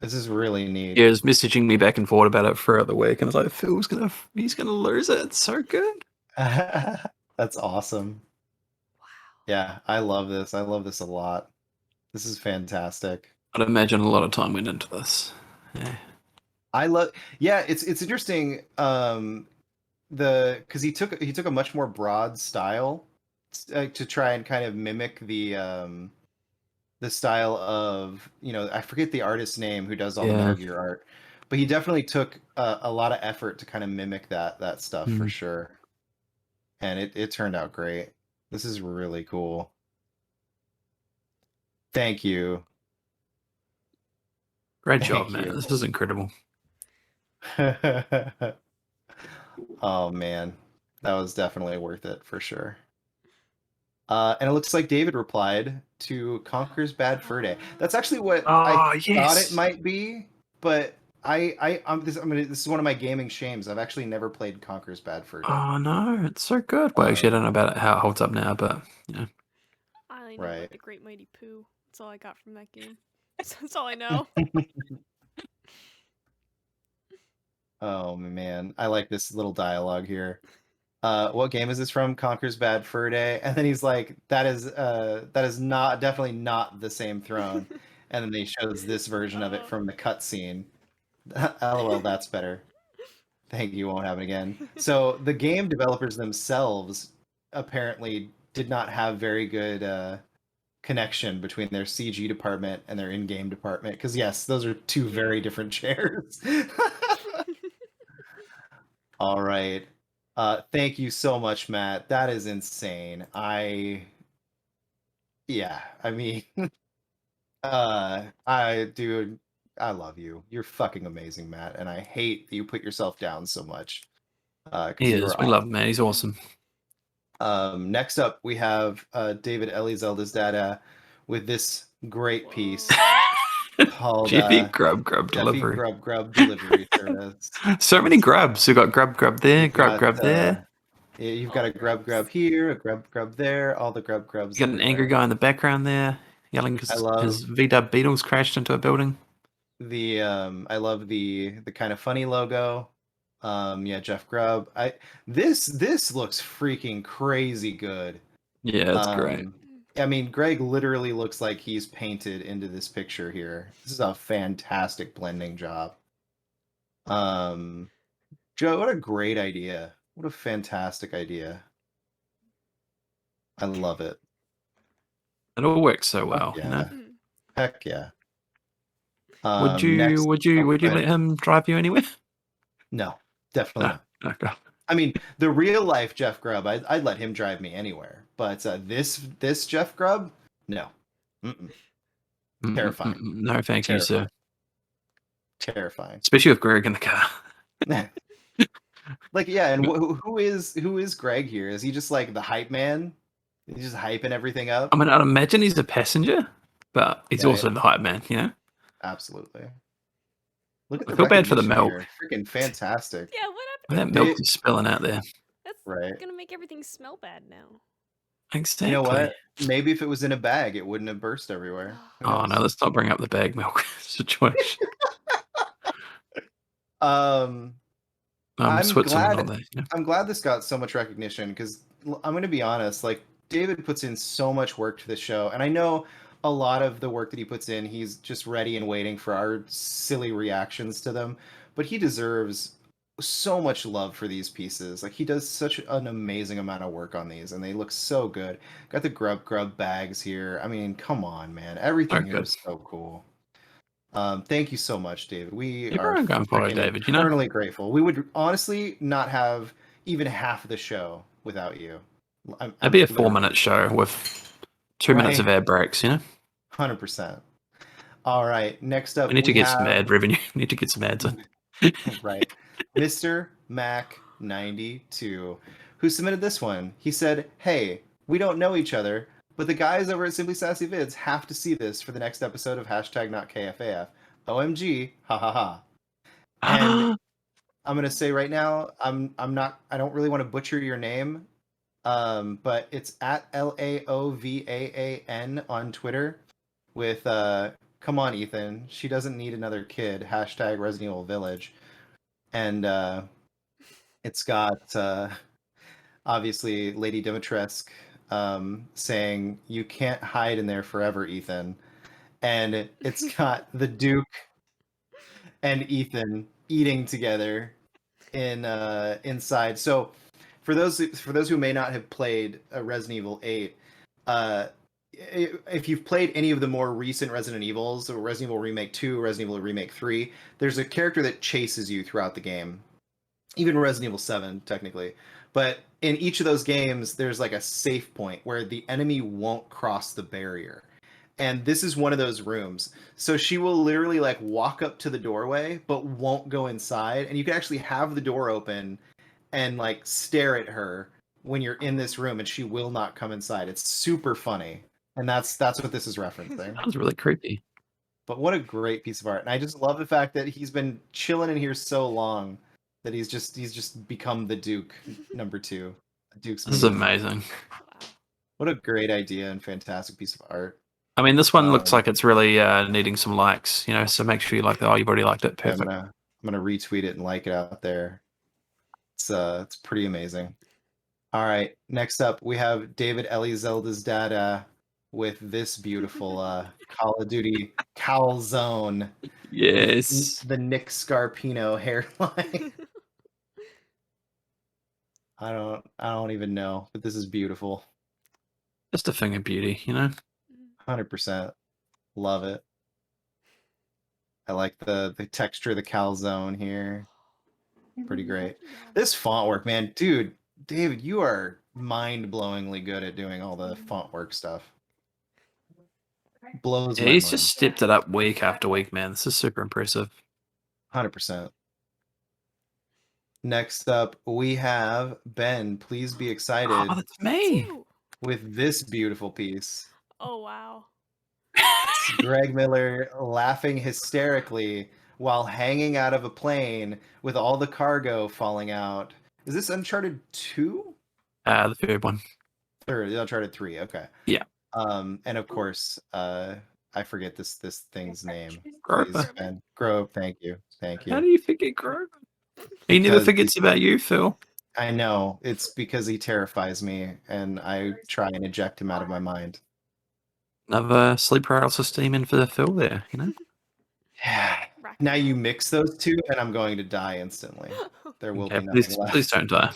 S2: this is really neat.
S3: Yeah, he was messaging me back and forth about it throughout the week, and I was like, he's gonna lose it. It's so good.
S2: That's awesome.
S1: Wow.
S2: Yeah, I love this. I love this a lot. This is fantastic.
S3: I'd imagine a lot of time went into this. Yeah.
S2: It's interesting. Because he took a much more broad style to try and kind of mimic the style of, you know, I forget the artist's name who does all the Metal Gear art, but he definitely took a lot of effort to kind of mimic that stuff for sure, and it turned out great. This is really cool. Thank you.
S3: Great job, man. This is incredible.
S2: Oh man, that was definitely worth it for sure. And it looks like David replied to Conker's Bad Fur Day. That's actually what I thought it might be, but this is one of my gaming shames. I've actually never played Conker's Bad Fur Day.
S3: Oh no, it's so good. Well, actually, I don't know about how it holds up now, but you know.
S1: I only know about the Great Mighty Pooh. That's all I got from that game. That's all I know.
S2: Oh man, I like this little dialogue here. What game is this from? Conker's Bad Fur Day. And then he's like, that is definitely not the same throne. And then he shows this version of it from the cutscene. LOL, that's better. Thank you, won't happen again. So the game developers themselves apparently did not have very good connection between their CG department and their in-game department. Because yes, those are two very different chairs. All right. Thank you so much, Matt. That is insane. I mean, dude, I love you. You're fucking amazing, Matt. And I hate that you put yourself down so much.
S3: He is. We love him, man. He's awesome.
S2: Next up, we have David Zelda's dada with this great piece called
S3: Jeffy Grub Delivery.
S2: Grub Delivery Service.
S3: So many grubs. We've got grub there, grub there.
S2: You've got a grub here, a grub there, all the grubs.
S3: You got an angry guy in the background there, yelling because his V-Dub Beetles crashed into a building.
S2: I love the kind of funny logo. Jeff Grubb. This looks freaking crazy good.
S3: Yeah, it's great.
S2: I mean, Greg literally looks like he's painted into this picture here. This is a fantastic blending job. Joe, what a great idea. What a fantastic idea. I love it.
S3: It all works so well, you know.
S2: Heck yeah.
S3: Would you let him drive you anywhere?
S2: No, definitely not.
S3: Okay.
S2: I mean, the real life Jeff Grubb, I'd let him drive me anywhere. But this Jeff Grubb, no. Terrifying.
S3: No, thank you, sir.
S2: Terrifying.
S3: Especially with Greg in the car.
S2: Like, yeah, and who is Greg here? Is he just like the hype man? He's just hyping everything up?
S3: I mean, I'd imagine he's a passenger, but he's also the hype man, you know?
S2: Absolutely. Look at
S3: I feel bad for the milk.
S2: Here. Freaking fantastic.
S1: Yeah, what happened?
S3: That milk is spilling out there.
S1: That's gonna make everything smell bad now.
S3: Exactly.
S2: You know what? Maybe if it was in a bag, it wouldn't have burst everywhere.
S3: Oh no, let's not bring up the bag milk situation.
S2: I'm
S3: glad.
S2: I'm glad this got so much recognition because I'm going to be honest. Like David puts in so much work to the show, and I know a lot of the work that he puts in, he's just ready and waiting for our silly reactions to them. But he deserves so much love for these pieces. Like he does such an amazing amount of work on these, and they look so good. Got the grub bags here. I mean, come on, man! Everything here is so cool. Thank you so much, David. We are
S3: David,
S2: eternally grateful. We would honestly not have even half of the show without you.
S3: It'd be a 4-minute show with 2 minutes of ad breaks, you know?
S2: 100%. All right, next up,
S3: we need to get some ad revenue. We need to get some ads in.
S2: Right. Mr. Mac 92, who submitted this one. He said, hey, we don't know each other, but the guys over at Simply Sassy Vids have to see this for the next episode of #NotKFAF. OMG, ha ha ha. And I'm gonna say right now, I don't really want to butcher your name, but it's at LAOVAAN on Twitter with come on Ethan, she doesn't need another kid, #Resident Evil Village. And it's got obviously Lady Dimitrescu saying, you can't hide in there forever, Ethan. And it's got the Duke and Ethan eating together inside. So for those who may not have played Resident Evil 8, if you've played any of the more recent Resident Evils, or Resident Evil Remake 2, Resident Evil Remake 3, there's a character that chases you throughout the game. Even Resident Evil 7, technically. But in each of those games, there's like a safe point where the enemy won't cross the barrier. And this is one of those rooms. So she will literally like walk up to the doorway, but won't go inside. And you can actually have the door open and like stare at her when you're in this room, and she will not come inside. It's super funny. And that's what this is referencing.
S3: That was really creepy.
S2: But what a great piece of art. And I just love the fact that he's been chilling in here so long that he's just become the Duke number 2. Duke's
S3: This is amazing.
S2: What a great idea and fantastic piece of art.
S3: I mean, this one looks like it's really needing some likes, you know, so make sure you like that. Oh, you've already liked it. Perfect.
S2: I'm gonna retweet it and like it out there. It's pretty amazing. All right, next up we have David Zelda's dad with this beautiful Call of Duty calzone.
S3: Yes.
S2: The Nick Scarpino hairline. I don't even know, but this is beautiful.
S3: Just a thing of beauty, you know?
S2: 100%. Love it. I like the texture of the calzone here. Pretty great. This font work, man. Dude, David, you are mind-blowingly good at doing all the font work stuff. Blows my mind.
S3: He's just stepped it up week after week, man. This is super impressive.
S2: 100%. Next up, we have Ben. Please be excited.
S3: Oh, that's me.
S2: With this beautiful piece.
S1: Oh, wow.
S2: Greg Miller laughing hysterically while hanging out of a plane with all the cargo falling out. Is this Uncharted 2?
S3: The third one.
S2: Third, Uncharted 3, okay.
S3: Yeah.
S2: And of course, I forget this thing's name.
S3: Grove.
S2: Grove, thank you.
S3: How do you forget Grove? He never forgets about you, Phil.
S2: I know. It's because he terrifies me, and I try and eject him out of my mind.
S3: Another sleep paralysis demon for the Phil there, you know?
S2: Yeah. Now you mix those two, and I'm going to die instantly. There will be nothing left.
S3: Please don't die.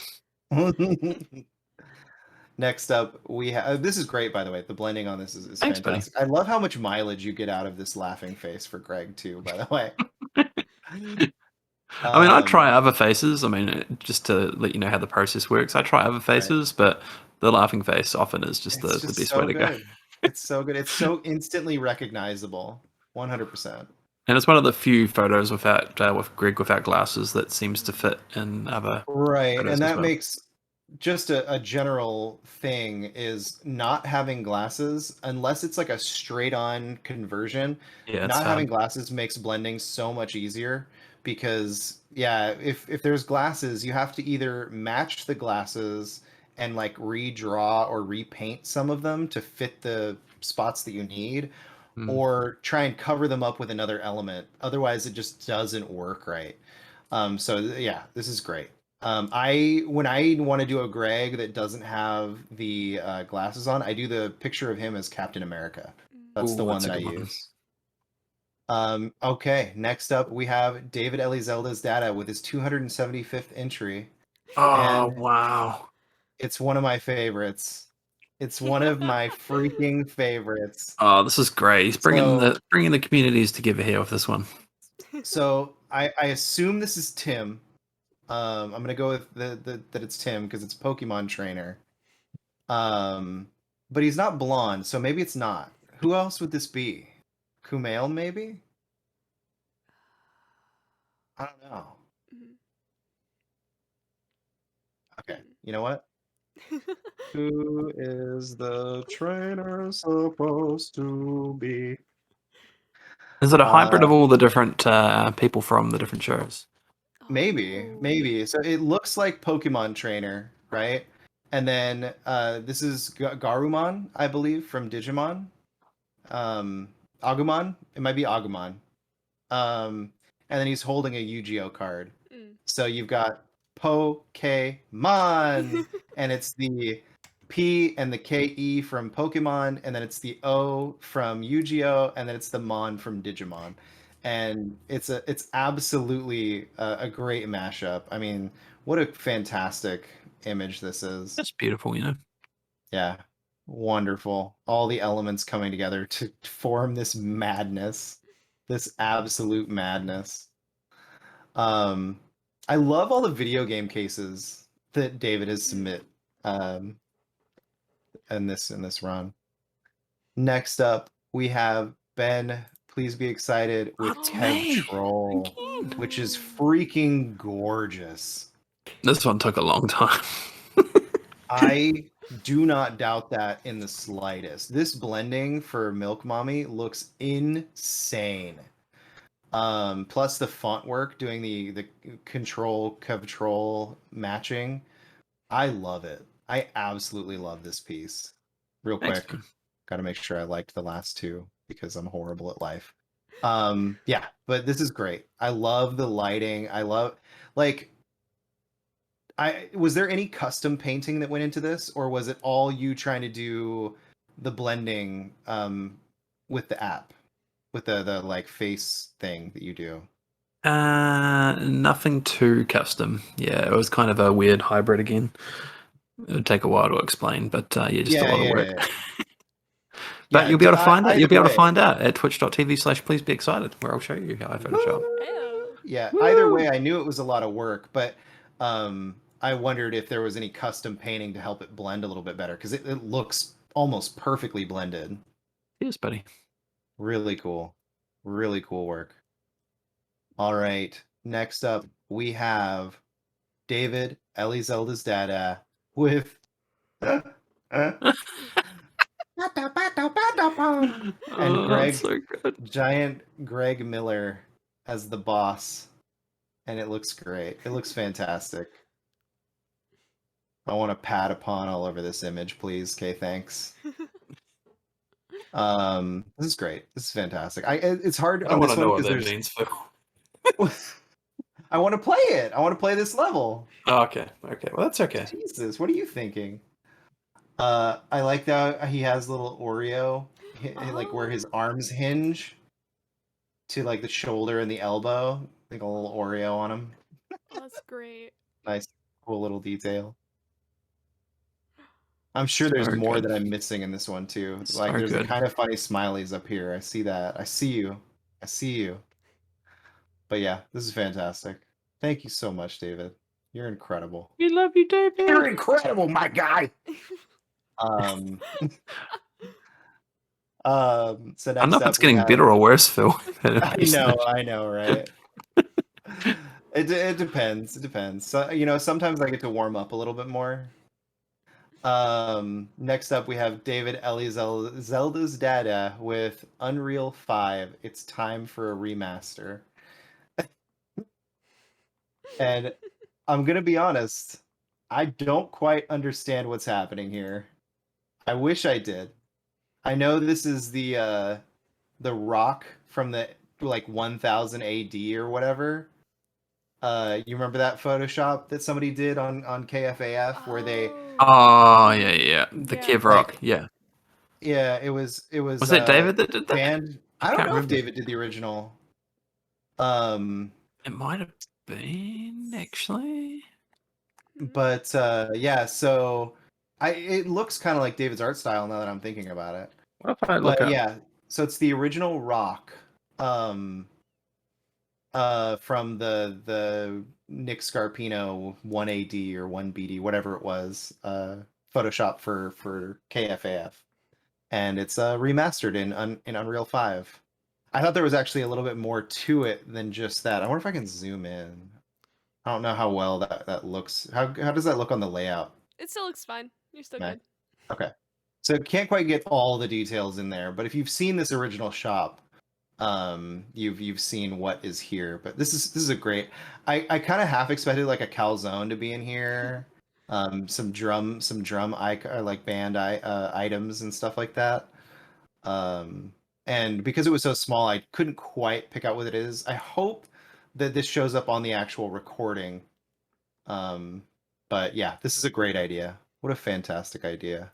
S2: Next up, we have. This is great, by the way. The blending on this is
S3: Thanks, buddy.
S2: fantastic. I love how much mileage you get out of this laughing face for Greg too. By the way.
S3: I mean, I try other faces. I mean, just to let you know how the process works, I try other faces, but the laughing face often is just the best way to go.
S2: It's so good. It's so instantly recognizable. 100%.
S3: And it's one of the few photos with Greg without glasses that seems to fit in other
S2: right, and that
S3: well.
S2: makes just a general thing is not having glasses unless it's like a straight on conversion.
S3: Yeah,
S2: not having glasses makes blending so much easier because if there's glasses, you have to either match the glasses and like redraw or repaint some of them to fit the spots that you need, or try and cover them up with another element. Otherwise, it just doesn't work right. So yeah, this is great. When I want to do a Greg that doesn't have the glasses on, I do the picture of him as Captain America. That's the one that I use. Okay, next up we have David Elizelda's data with his 275th entry.
S3: Oh, wow.
S2: It's one of my favorites. It's one of my freaking favorites.
S3: Oh, this is great. He's bringing the communities together here with this one.
S2: So I assume this is Tim. I'm gonna go with that it's Tim because it's Pokemon trainer. But he's not blonde, so maybe it's not. Who else would this be? Kumail, maybe? I don't know. Okay, you know what? Who is the trainer supposed to be?
S3: Is it a hybrid of all the different people from the different shows?
S2: Maybe. So it looks like Pokemon trainer, right? And then this is Garumon, I believe, from Digimon. Agumon? It might be Agumon. And then he's holding a Yu-Gi-Oh card. So you've got Pokemon, and it's the P and the K-E from Pokemon, and then it's the O from Yu-Gi-Oh, and then it's the Mon from Digimon. And it's absolutely a great mashup. I mean, what a fantastic image this is.
S3: That's beautiful, you know.
S2: Yeah, wonderful. All the elements coming together to form this madness, this absolute madness. I love all the video game cases that David has submit in this run. Next up, we have Ben. Please be excited with Troll, which is freaking gorgeous.
S3: This one took a long time.
S2: I do not doubt that in the slightest. This blending for Milk Mommy looks insane. Plus the font work, doing the control matching. I love it. I absolutely love this piece. Real quick, gotta make sure I liked the last two because I'm horrible at life. Yeah, but this is great. I love the lighting. I love was there any custom painting that went into this, or was it all you trying to do the blending with the app, with the like face thing that you do?
S3: Nothing too custom. Yeah, it was kind of a weird hybrid again. It would take a while to explain, but just a lot of work.
S2: Yeah.
S3: But you'll be able to find out. You'll be able to find out at twitch.tv/PleaseBeXcited, where I'll show you how I Photoshop.
S2: Yeah, either way, I knew it was a lot of work, but I wondered if there was any custom painting to help it blend a little bit better, because it looks almost perfectly blended.
S3: Yes, buddy.
S2: Really cool. Really cool work. All right. Next up, we have David Elizelda's dada with and Greg,
S3: so
S2: giant Greg Miller as the boss, and it looks great. It looks fantastic. I want to pat upon all over this image, please. Okay, thanks. This is great. This is fantastic. It's hard.
S3: I want to know what that means, Phil.
S2: I want to play it. I want to play this level.
S3: Oh, okay. Well, that's okay.
S2: Jesus, what are you thinking? I like that he has a little Oreo, like where his arms hinge to like the shoulder and the elbow, like a little Oreo on him.
S1: That's great.
S2: Nice, cool little detail. I'm sure there's
S3: So
S2: more
S3: good.
S2: that I'm missing in this one too.
S3: So
S2: Like there's the
S3: good.
S2: kind of funny smileys up here. I see that. I see you. I see you. But yeah, this is fantastic. Thank you so much, David. You're incredible.
S3: We love you, David.
S2: You're incredible, my guy. Um, so
S3: I don't know
S2: next
S3: if it's
S2: up we
S3: getting
S2: have.
S3: better or worse, Phil.
S2: I know, right? It depends. It depends. So, you know, sometimes I get to warm up a little bit more. Next up we have David Zelda's Dada with Unreal 5. It's time for a remaster. And I'm gonna be honest, I don't quite understand what's happening here. I wish I did. I know this is the rock from the like 1000 AD or whatever. You remember that Photoshop that somebody did on KFAF where they
S3: Oh yeah. The
S1: Yeah.
S3: Kev Rock, yeah.
S2: yeah, it was
S3: Was it David that did that?
S2: banned. I don't
S3: can't
S2: know if
S3: remember.
S2: David did the original.
S3: It might have been actually.
S2: But yeah, so it looks kind of like David's art style now that I'm thinking about it.
S3: What if I look
S2: But
S3: up?
S2: yeah, so it's the original rock from the Nick Scarpino 1AD or 1BD, whatever it was, Photoshop for KFAF. And it's remastered in Unreal 5. I thought there was actually a little bit more to it than just that. I wonder if I can zoom in. I don't know how well that looks. How does that look on the layout?
S1: It still looks fine. You're still
S2: Mac?
S1: good.
S2: Okay. So can't quite get all the details in there, but if you've seen this original shop, you've seen what is here. But this is a great. I kind of half expected like a calzone to be in here, some drum like band items and stuff like that. And because it was so small, I couldn't quite pick out what it is. I hope that this shows up on the actual recording. But yeah, this is a great idea. What a fantastic idea.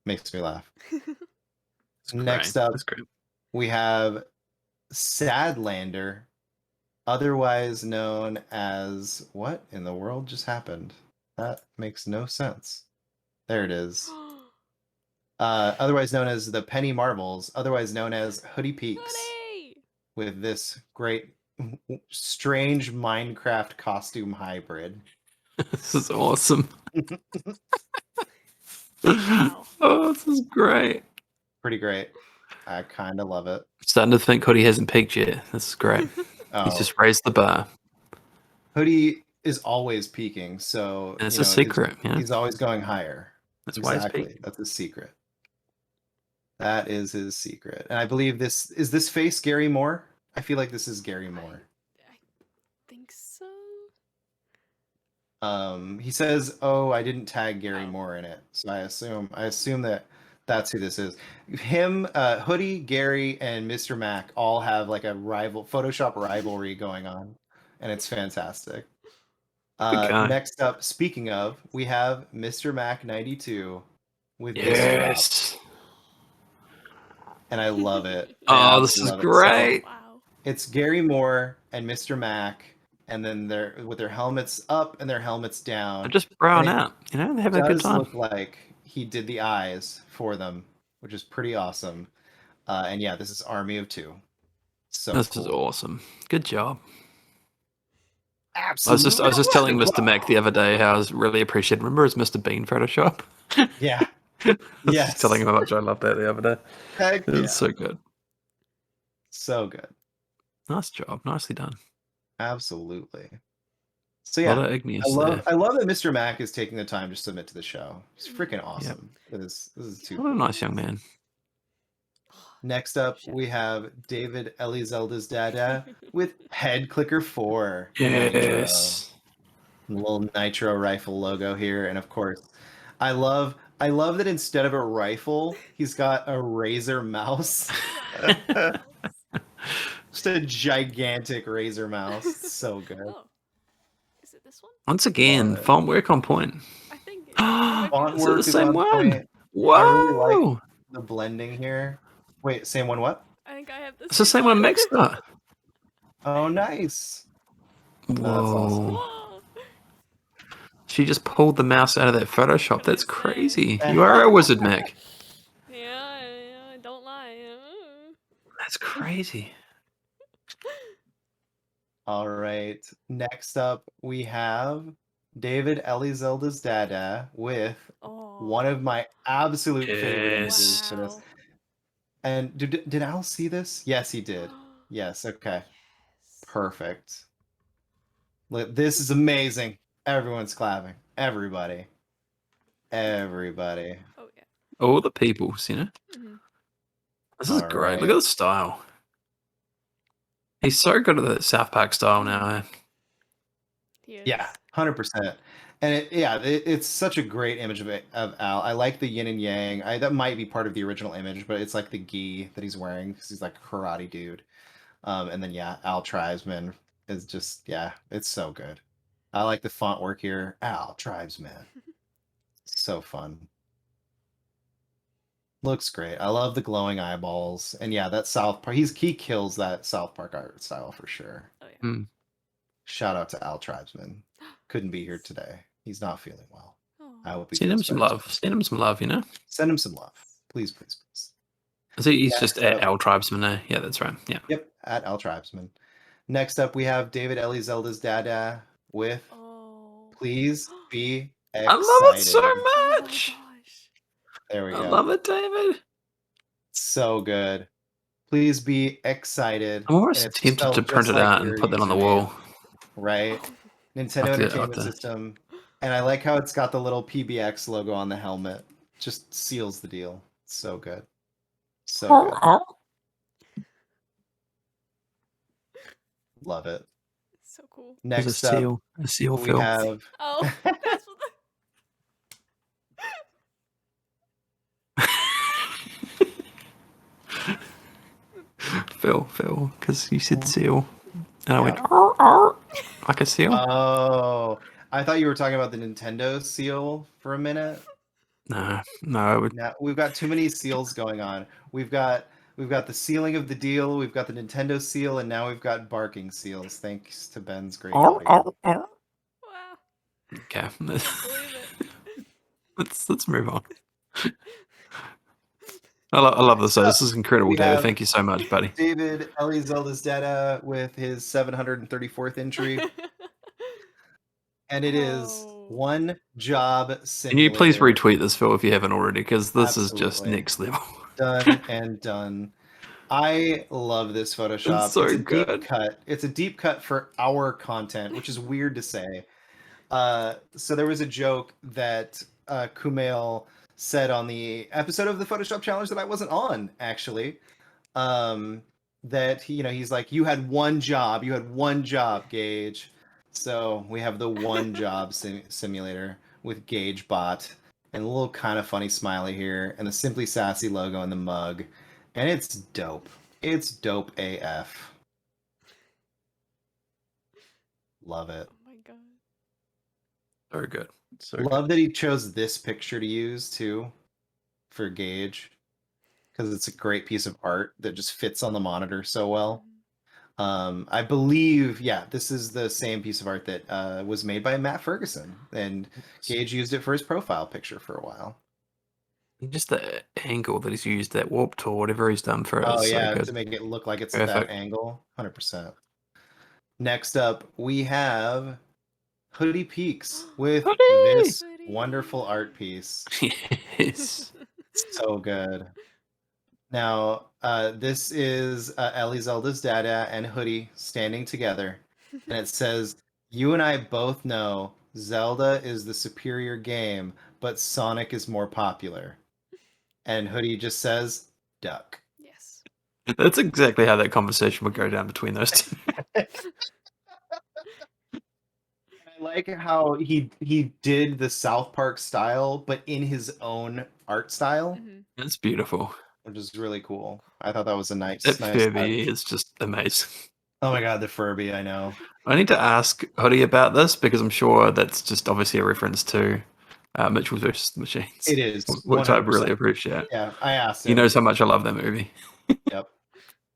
S2: Makes me laugh. Next up,
S3: That's great.
S2: we have Sadlander, otherwise known as what in the world just happened? That makes no sense. There it is. Otherwise known as the Penny Marvels, otherwise known as Hoodie Peaks,
S1: Hoodie!
S2: with this great, strange Minecraft costume hybrid.
S3: This is awesome.
S1: Wow.
S3: Oh, this is great.
S2: Pretty great. I kind of love it.
S3: Starting to think Hoodie hasn't peaked yet. This is great.
S2: Oh,
S3: He's just raised the bar.
S2: Hoodie is always peaking, so
S3: And it's a secret, yeah.
S2: He's always going higher.
S3: That's why he's
S2: Exactly.
S3: peaking.
S2: That's his secret. That is his secret. And I believe this face Gary Moore? I feel like this is Gary Moore.
S1: I think so.
S2: He says, "Oh, I didn't tag Gary
S1: Oh.
S2: Moore in it." So I assume that that's who this is. Him, Hoodie, Gary, and Mr. Mac all have like a Photoshop rivalry going on, and it's fantastic.
S3: guy.
S2: Next up, speaking of, we have Mr. Mac 92 with this drop,
S3: Yes.
S2: and I love it. I
S3: Oh, this is
S2: absolutely love it. So,
S3: great.
S1: Wow.
S2: it's Gary Moore and Mr. Mac, and then they're with their helmets up and their helmets down.
S3: They're just brown
S2: And it
S3: out. You know, they're having a good
S2: does
S3: time.
S2: look like he did the eyes for them, which is pretty awesome. And yeah, this is Army of Two. So
S3: This
S2: cool.
S3: is awesome. Good job.
S2: Absolutely.
S3: I was just telling Mr. Mac the other day how I was really appreciated. Remember his Mr. Bean Photoshop?
S2: Yeah.
S3: I was
S2: Yes.
S3: just telling him how much I loved that the other day.
S2: Heck
S3: It was
S2: yeah.
S3: so good.
S2: So good.
S3: Nice job. Nicely done.
S2: Absolutely. So
S3: A
S2: yeah,
S3: lot of igneous
S2: I love that Mr. Mac is taking the time to submit to the show. He's freaking awesome. This is too
S3: What a
S2: cool.
S3: nice young man.
S2: Next up, we have David Elizelda's Dada with Head Clicker 4.
S3: Yes.
S2: Nitro. Little Nitro rifle logo here, and of course, I love that instead of a rifle, he's got a Razer mouse. Just a gigantic Razer mouse. It's so good.
S1: Oh. Is it this one?
S3: Once again,
S2: Love it.
S3: font work on point.
S1: I think it
S3: Font
S1: might
S2: Font
S1: be
S3: Is it the
S2: work is
S3: same
S2: on
S3: one?
S2: point.
S3: Whoa!
S2: I really like the blending here. Wait, same one what?
S1: I think I have this.
S3: It's the same one next to.
S2: Oh, nice.
S3: Whoa.
S2: That's awesome.
S1: Whoa.
S3: She just pulled the mouse out of that Photoshop. That's crazy. You are a wizard, Mac.
S1: Yeah, don't lie.
S3: That's crazy.
S2: All right. Next up, we have David Zelda's Dada with one of my absolute favorite images for this.
S1: Wow.
S2: And did Al see this? Yes, he did. Yes. Okay.
S1: Yes.
S2: Perfect. Look, this is amazing. Everyone's clapping. Everybody. Everybody.
S1: Oh yeah.
S3: All the peoples, you know.
S1: Mhm.
S3: This is
S2: All
S3: great.
S2: right.
S3: Look at the style. He's so good at the South Park style now. Eh?
S1: He is.
S2: Yeah, 100%. And it's such a great image of Al. I like the yin and yang. That might be part of the original image, but it's like the gi that he's wearing because he's like a karate dude. And then yeah, Al Tribesman is just it's so good. I like the font work here. Al Tribesman. So fun. Looks great. I love the glowing eyeballs. And yeah, that South Park. He kills that South Park art style for sure.
S1: Oh yeah.
S3: Mm.
S2: Shout out to Al Tribesman. Couldn't be here today. He's not feeling well. I hope he
S3: Send him
S2: feels
S3: some
S2: better
S3: love.
S2: soon.
S3: Send him some love, you know?
S2: Send him some love. Please, please, please.
S3: I see he's
S2: Next
S3: just at
S2: up-
S3: Al Tribesman now. Yeah, that's right. Yeah.
S2: Yep, at Al Tribesman. Next up, we have David Zelda's Dada with Please Be Excited.
S3: I love it so
S1: Oh
S3: much.
S1: my gosh.
S2: There we go.
S3: I love it, David.
S2: So good. Please be excited.
S3: I'm almost
S2: And it's
S3: tempted
S2: spelled
S3: to print
S2: just
S3: it
S2: like
S3: out and
S2: your
S3: put that on the
S2: username,
S3: wall.
S2: Right? Nintendo
S3: I'll do-
S2: Entertainment System. And I like how it's got the little PBX logo on the helmet. Just seals the deal. So good. So good. Love it.
S1: So cool.
S3: There's
S2: Next
S3: a
S2: up,
S3: seal
S2: we
S3: Phil.
S2: have
S1: Oh, that's what
S3: Phil, because you said seal. And I went,
S2: Yeah.
S3: like a seal?
S2: Oh, I thought you were talking about the Nintendo seal for a minute.
S3: No, I would.
S2: Now we've got too many seals going on. We've got the sealing of the deal. We've got the Nintendo seal, and now we've got barking seals. Thanks to Ben's great audio.
S1: wow.
S3: Okay.
S1: Believe it.
S3: Let's move on. I love this. This is incredible,
S2: We
S3: David.
S2: have
S3: Thank you so much, buddy.
S2: David Zelda's Dada with his 734th entry, and it is One Job Simulator.
S3: Can you please retweet this, Phil, if you haven't already? Because this is just
S2: Absolutely.
S3: next level.
S2: Done and done. I love this Photoshop.
S3: It's so
S2: a
S3: good.
S2: deep cut. It's a deep cut for our content, which is weird to say. So there was a joke that Kumail said on the episode of the Photoshop Challenge that I wasn't on, actually. That he's like, you had one job, Gage. So we have the One Job Simulator with Gage bot, and a little kind of funny smiley here, and the Simply Sassy logo on the mug, and it's dope. It's dope AF. Love it.
S1: Oh my god.
S3: Very good. So
S2: Love that he chose this picture to use too for Gage, because it's a great piece of art that just fits on the monitor so well. I believe, this is the same piece of art that was made by Matt Ferguson, and Gage used it for his profile picture for a while.
S3: Just the angle that he's used, that warped or whatever he's done for it.
S2: Oh
S3: is so
S2: yeah,
S3: good.
S2: to make it look like it's
S3: Perfect.
S2: that angle, 100%. Next up, we have Hoodie Peaks with this wonderful art piece.
S3: Yes.
S2: So good. Now, this is Ellie Zelda's Dada and Hoodie standing together, and it says, "You and I both know Zelda is the superior game, but Sonic is more popular." And Hoodie just says, "Duck."
S1: Yes.
S3: That's exactly how that conversation would go down between those two.
S2: I like how he did the South Park style, but in his own art style.
S3: It's beautiful.
S2: Which is really cool. I thought that was a nice
S3: That Furby
S2: touch.
S3: is just amazing.
S2: Oh my god, the Furby, I know.
S3: I need to ask Hoodie about this because I'm sure that's just obviously a reference to Mitchell vs. the Machines.
S2: It is.
S3: Which I
S2: 100%.
S3: really appreciate.
S2: Yeah, I asked him.
S3: He knows how much I love that movie.
S2: Yep.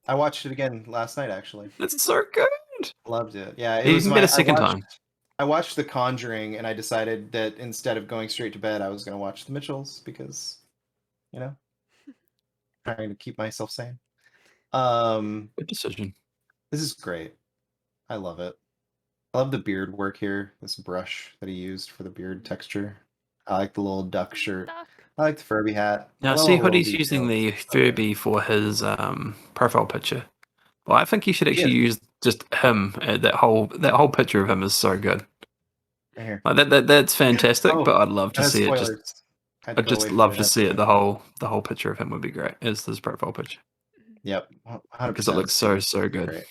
S2: I watched it again last night, actually.
S3: It's so good.
S2: Loved it. Yeah, it
S3: You
S2: was
S3: can get a second time.
S2: I watched The Conjuring, and I decided that instead of going straight to bed, I was going to watch The Mitchells because, you know, trying to keep myself sane.
S3: Good decision.
S2: This is great. I love it. I love the beard work here. This brush that he used for the beard texture. I like the little duck shirt.
S1: Duck.
S2: I like the Furby hat.
S3: Now,
S2: I love
S3: see,
S2: all the little
S3: Hoodie's using
S2: details.
S3: the
S2: It's so good.
S3: Furby for his profile picture. Well, I think he should actually
S2: Yeah.
S3: use just him. That whole picture of him is so good.
S2: Right here.
S3: Like that's fantastic.
S2: Oh,
S3: But I'd love to
S2: that has
S3: see it.
S2: spoilers. Had to
S3: I'd
S2: go
S3: just
S2: away from
S3: love
S2: it,
S3: to
S2: has
S3: see it.
S2: spoilers.
S3: The whole picture of him would be great as his profile picture
S2: Yep, 100%.
S3: because it looks so good.
S2: Great.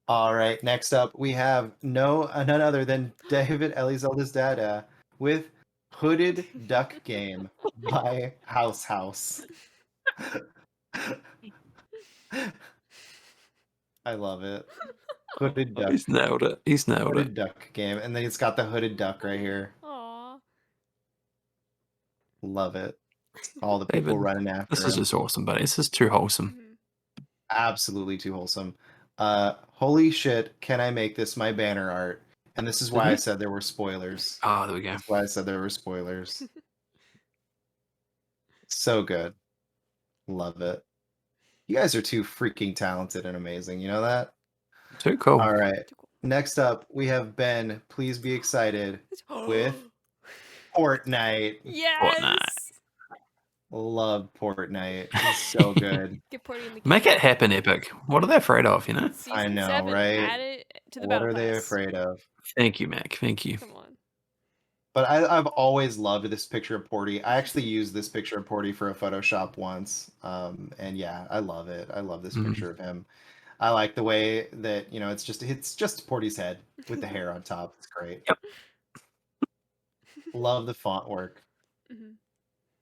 S2: All right, next up we have none other than David Elizelda's Dada with Hooded Duck Game by House. I love it. Hooded Duck.
S3: He's nailed it. He's nailed
S2: Hooded
S3: it.
S2: Duck Game, and then it's got the hooded duck right here.
S1: Aw.
S2: Love it. All the people
S3: David,
S2: running after
S3: This is
S2: him.
S3: just awesome, buddy. This is too wholesome.
S2: Absolutely too wholesome. Holy shit, can I make this my banner art? And this is why I said there were spoilers.
S3: Oh, there we go.
S2: That's why I said there were spoilers. So good. Love it. You guys are too freaking talented and amazing. You know that?
S3: Too cool.
S2: All right. Next up, we have Ben. Please be excited with Fortnite.
S1: Yes.
S3: Fortnite.
S2: Love Fortnite. It's so good.
S1: Get Porty in the
S3: Make
S1: game.
S3: it happen, Epic. What are they afraid of? You know.
S1: Season
S2: I know,
S1: 7,
S2: right?
S1: Add it to the
S2: What
S1: battle
S2: are they
S1: pass.
S2: afraid of?
S3: Thank you, Mac. Thank you.
S1: Come on.
S2: But I've always loved this picture of Porty. I actually used this picture of Porty for a Photoshop once. And yeah, I love it. I love this picture of him. I like the way that, you know, it's just Porty's head with the hair on top. It's great.
S3: Yep.
S2: Love the font work.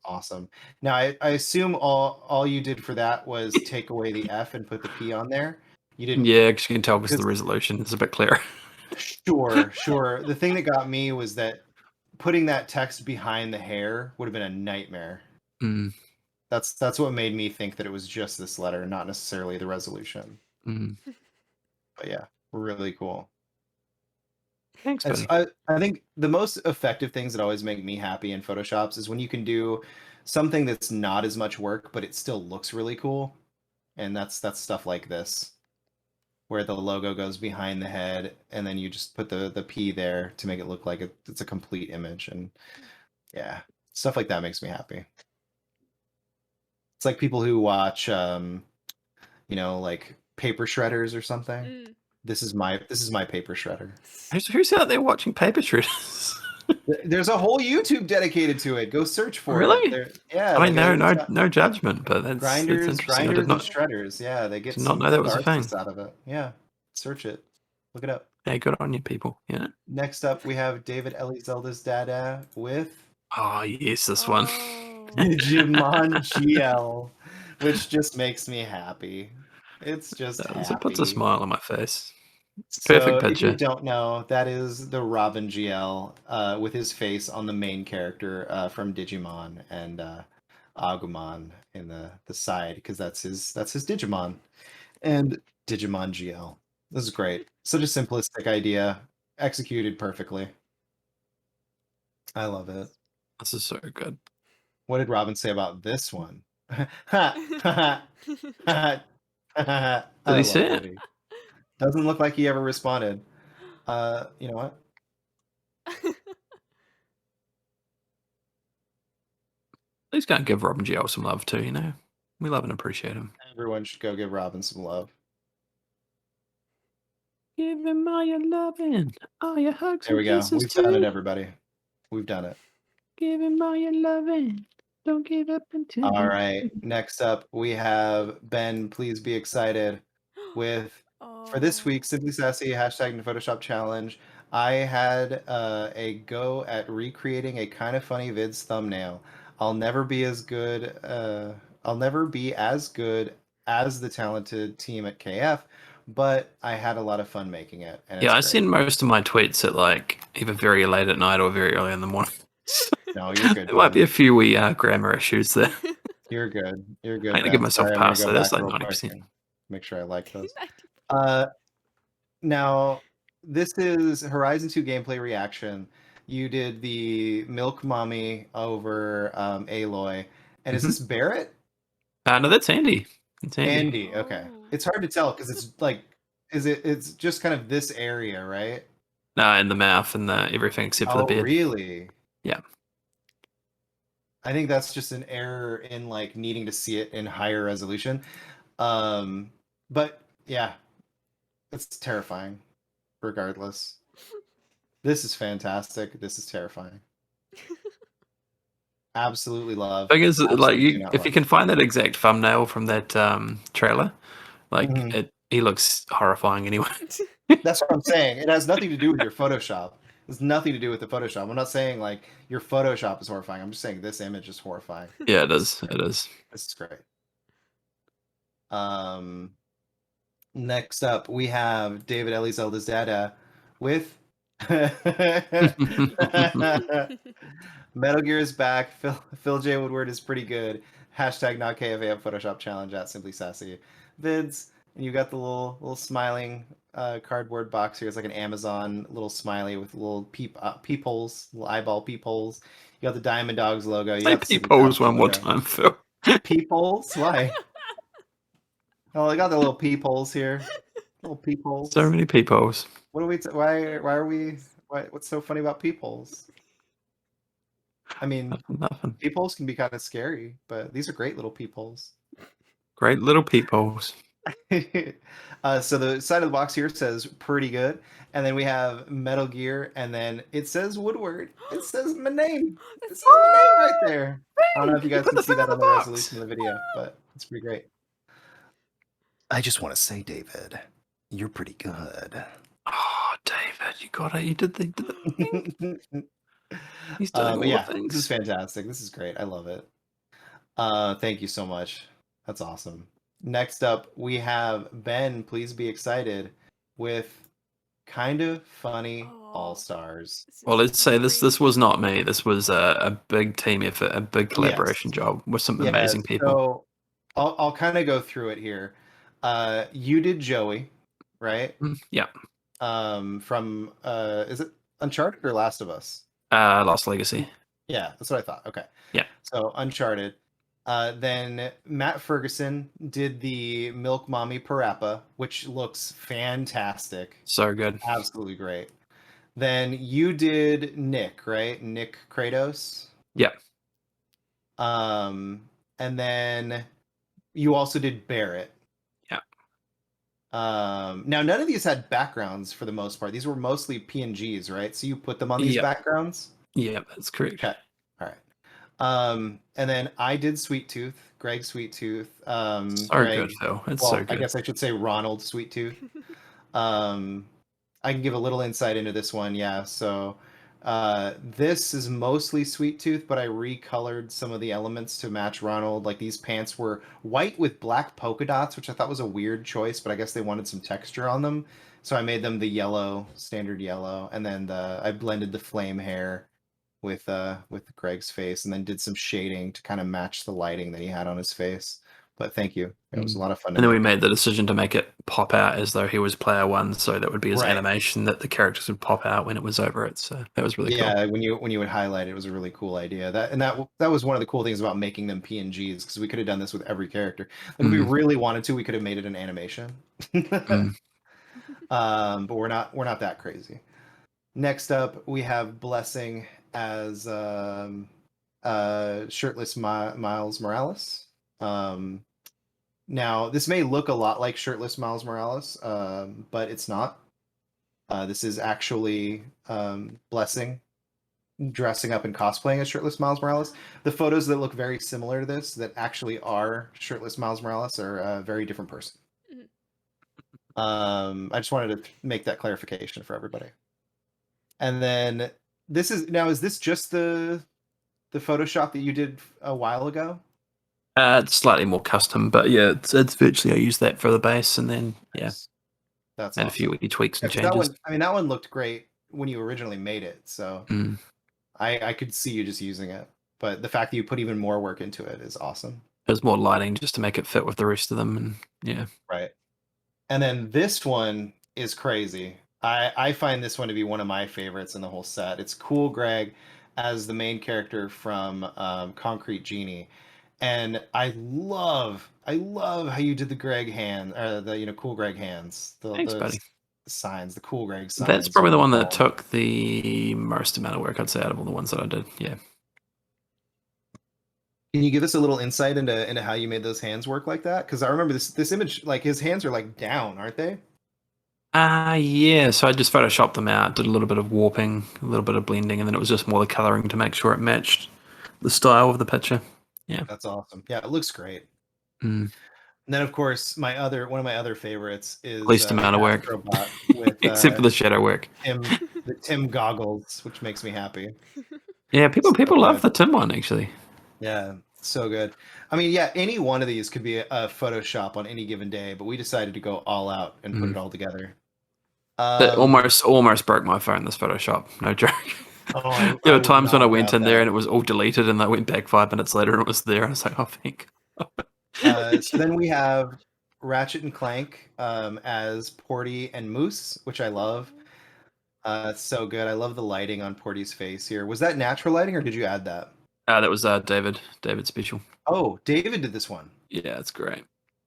S2: Awesome. Now I assume all you did for that was take away the F and put the P on there. You didn't.
S3: Yeah, because you can tell because the resolution is a bit clearer.
S2: Sure. The thing that got me was that putting that text behind the hair would have been a nightmare. That's what made me think that it was just this letter, not necessarily the resolution. But yeah, really cool.
S3: Thanks, buddy.
S2: I think the most effective things that always make me happy in Photoshops is when you can do something that's not as much work, but it still looks really cool. And that's stuff like this, where the logo goes behind the head, and then you just put the P there to make it look like it's a complete image. And yeah, stuff like that makes me happy. It's like people who watch, you know, like paper shredders or something. This is my paper shredder.
S3: Who's out there watching paper shredders?
S2: There's a whole YouTube dedicated to it. Go search for
S3: really?
S2: it. Yeah.
S3: I mean, no judgment, but that's
S2: grinders
S3: interesting.
S2: and
S3: I did not
S2: shredders. Yeah, they get
S3: did not
S2: some
S3: know that was a thing.
S2: artists out of it. Yeah, search it. Look it up.
S3: Hey, good on you, people. Yeah.
S2: Next up, we have David Elizelda's Dada with
S3: Oh yes, this one.
S2: Digimon GL, which just makes me happy. It's just happy.
S3: It puts a smile on my face.
S2: So
S3: Perfect picture.
S2: if you don't know, that is the Robin GL with his face on the main character from Digimon, and Agumon in the side, because that's his Digimon, and Digimon GL. This is great. Such a simplistic idea, executed perfectly. I love it.
S3: This is so good.
S2: What did Robin say about this one? Did
S3: he say it?
S2: Doesn't look like he ever responded. You know what?
S3: Please go and give Robin GL some love too, you know? We love and appreciate him.
S2: Everyone should go give Robin some love.
S3: Give him all your loving, all your hugs.
S2: There we go. We've done it, everybody. We've done it.
S3: Give him all your loving. Don't give up until.
S2: All right. Next up, we have Ben. Please be excited with for this week's Simply Sassy hashtag in Photoshop challenge. I had a go at recreating a kind of funny vids thumbnail. I'll never be as good. I'll never be as good as the talented team at KF, but I had a lot of fun making it. And
S3: yeah, I send most of my tweets at like either very late at night or very early in the morning.
S2: No, you're good.
S3: There might be a few wee grammar issues there.
S2: You're good. You're good.
S3: I'm gonna give myself a pass. So that's like 90%.
S2: Make sure I like those. Now, this is Horizon 2 gameplay reaction. You did the Milk Mommy over Aloy. And is this Barrett?
S3: No, that's Andy. It's Andy.
S2: Andy, okay. It's hard to tell because it's like, it's just kind of this area, right?
S3: No, in the mouth and everything except for the beard.
S2: Really?
S3: Yeah.
S2: I think that's just an error in like needing to see it in higher resolution. But yeah, it's terrifying regardless. This is fantastic. This is terrifying. Absolutely love.
S3: Thing is, like, if you
S2: can
S3: can find that exact thumbnail from that trailer, like he looks horrifying anyway.
S2: That's what I'm saying. It has nothing to do with your Photoshop. It's nothing to do with the Photoshop. I'm not saying like your Photoshop is horrifying. I'm just saying this image is horrifying.
S3: Yeah, it is. It is.
S2: This is great. Next up, we have David Elizelda's dada with Metal Gear is back. PhillJWoodward is pretty good. Hashtag not KFA up Photoshop challenge at Simply Sassy Vids. And you got the little smiling cardboard box here. It's like an Amazon little smiley with little peepholes, little eyeball peepholes. You got the Diamond Dogs logo. You
S3: Say peepholes one more time, Phil.
S2: Peepholes? Why? Oh, I got the little peepholes here. Little peepholes.
S3: So many peepholes.
S2: What are we? Why are we? What's so funny about peepholes? I mean,
S3: nothing.
S2: Peepholes can be kind of scary, but these are great little peepholes.
S3: Great little peepholes.
S2: So the side of the box here says pretty good, and then we have Metal Gear, and then it says Woodward. It says my name. It says my name right there. I don't know if you guys can see that on the resolution of the video, but it's pretty great. I just want to say, David, you're pretty good.
S3: Oh, David, you got it. You did the thing. He's doing all
S2: yeah,
S3: the things.
S2: This is fantastic. This is great. I love it. Thank you so much. That's awesome. Next up, we have Ben, Please Be Excited, with Kind of Funny All-Stars.
S3: Well, let's say this was not me. This was a big team effort, a big collaboration job with some amazing people.
S2: So I'll kind of go through it here. You did Joey, right?
S3: Yeah.
S2: From is it Uncharted or Last of Us?
S3: Lost Legacy.
S2: Yeah, that's what I thought. Okay.
S3: Yeah.
S2: So Uncharted. Then Matt Ferguson did the Milk Mommy Parappa, which looks fantastic.
S3: So good.
S2: Absolutely great. Then you did Nick, right? Nick Kratos.
S3: Yeah.
S2: And then you also did Barrett.
S3: Yeah.
S2: Now none of these had backgrounds for the most part. These were mostly PNGs, right? So you put them on these backgrounds?
S3: Yeah, that's correct.
S2: Okay. All right. And then I did Sweet Tooth, Greg Sweet Tooth.
S3: So
S2: Greg,
S3: good, Phil. It's so good.
S2: I guess I should say Ronald Sweet Tooth. I can give a little insight into this one. Yeah. So this is mostly Sweet Tooth, but I recolored some of the elements to match Ronald. Like these pants were white with black polka dots, which I thought was a weird choice, but I guess they wanted some texture on them. So I made them the yellow, standard yellow, and then I blended the flame hair with Greg's face, and then did some shading to kind of match the lighting that he had on his face. But thank you. It was a lot of fun.
S3: And then we made the decision to make it pop out as though he was player one, so that would be his animation that the characters would pop out when it was over it. So that was really cool.
S2: Yeah, when you would highlight it, it was a really cool idea. That was one of the cool things about making them PNGs, because we could have done this with every character. Like if we really wanted to, we could have made it an animation. But we're not that crazy. Next up, we have Blessing as shirtless Miles Morales. Now, this may look a lot like shirtless Miles Morales, but it's not. This is actually Blessing dressing up and cosplaying as shirtless Miles Morales. The photos that look very similar to this, that actually are shirtless Miles Morales, are a very different person. I just wanted to make that clarification for everybody. And then is this just the Photoshop that you did a while ago?
S3: It's slightly more custom, but yeah, it's virtually I used that for the base, and then
S2: that's
S3: and awesome. A few tweaks and changes.
S2: That one looked great when you originally made it, so I could see you just using it. But the fact that you put even more work into it is awesome.
S3: There's more lighting just to make it fit with the rest of them, and yeah.
S2: Right. And then this one is crazy. I find this one to be one of my favorites in the whole set. It's Cool Greg as the main character from Concrete Genie, and I love how you did the Greg hand, or the Cool Greg hands,
S3: Thanks, buddy.
S2: Signs, the Cool Greg signs.
S3: That's probably the one that took the most amount of work, I'd say, out of all the ones that I did. Yeah.
S2: Can you give us a little insight into how you made those hands work like that? Because I remember this image, like his hands are like down, aren't they?
S3: Yeah, so I just photoshopped them out, did a little bit of warping, a little bit of blending, and then it was just more the coloring to make sure it matched the style of the picture. Yeah.
S2: That's awesome. Yeah, it looks great.
S3: Mm.
S2: And then, of course, one of my other favorites is
S3: Least amount of work,
S2: with,
S3: except for the shadow work.
S2: The Tim goggles, which makes me happy.
S3: Yeah, people love the Tim one actually.
S2: Yeah, so good. I mean, yeah, any one of these could be a Photoshop on any given day, but we decided to go all out and put it all together.
S3: It almost broke my phone, this Photoshop. No joke.
S2: Oh,
S3: there were times when I went in there and it was all deleted, and I went back 5 minutes later and it was there. I was like, oh, thank God.
S2: So then we have Ratchet and Clank as Porty and Moose, which I love. It's so good. I love the lighting on Porty's face here. Was that natural lighting, or did you add that?
S3: That was David Special.
S2: Oh, David did this one.
S3: Yeah, it's great.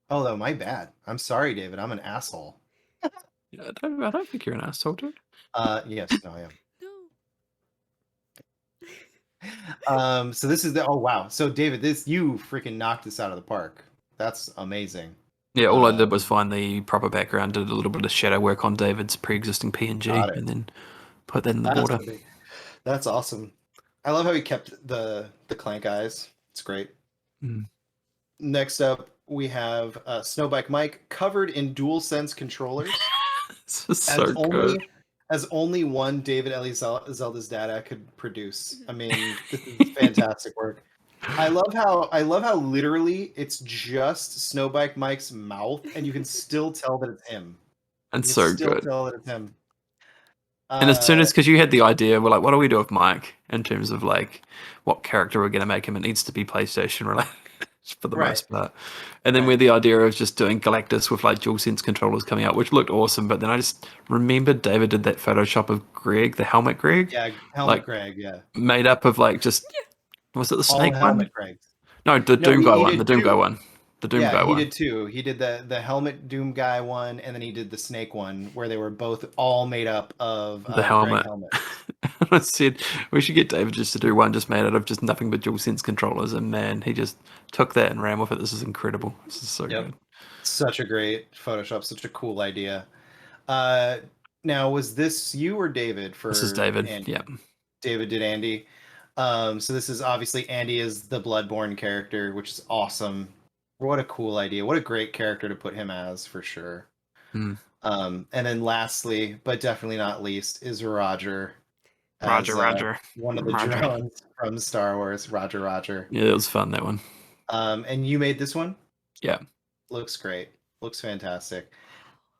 S2: Oh, no, my bad. I'm sorry, David. I'm an asshole.
S3: Yeah, I don't think you're an asshole, dude.
S2: Yes, no, I am. So this is oh wow. So David, you freaking knocked this out of the park. That's amazing.
S3: Yeah, all I did was find the proper background, did a little bit of shadow work on David's pre-existing PNG, and then put that in the border.
S2: That's awesome. I love how he kept the Clank eyes. It's great. Next up, we have Snowbike Mike covered in DualSense controllers.
S3: This is so good.
S2: As only one David Zelda's data could produce. I mean, this is fantastic work. I love how literally it's just Snowbike Mike's mouth, and you can still tell that it's him.
S3: And so good.
S2: Still tell that it's him.
S3: And as soon as, because you had the idea, we're like, what do we do with Mike in terms of like what character we're going to make him? It needs to be PlayStation related for the most part. And then we had the idea of just doing Galactus with like DualSense controllers coming out, which looked awesome. But then I just remembered David did that Photoshop of Greg, the helmet Greg.
S2: Yeah, helmet Greg, yeah.
S3: Made up of like just, was it the snake one?
S2: Greg.
S3: No, the Doom Guy one. The Doom Guy one. The Doom Guy one.
S2: He did two. He did the helmet Doom Guy one, and then he did the snake one, where they were both all made up of
S3: the helmet. I said we should get David just to do one just made out of just nothing but DualSense controllers, and man, he just took that and ran with it. This is incredible. This is so good.
S2: Such a great Photoshop. Such a cool idea. Now, was this you or David?
S3: This is David.
S2: Andy?
S3: Yeah.
S2: David did Andy. So this is obviously Andy is the Bloodborne character, which is awesome. What a cool idea. What a great character to put him as, for sure. And then lastly, but definitely not least, is Roger.
S3: Roger.
S2: One of the drones from Star Wars. Roger.
S3: Yeah, it was fun, that one.
S2: And you made this one?
S3: Yeah.
S2: Looks great. Looks fantastic.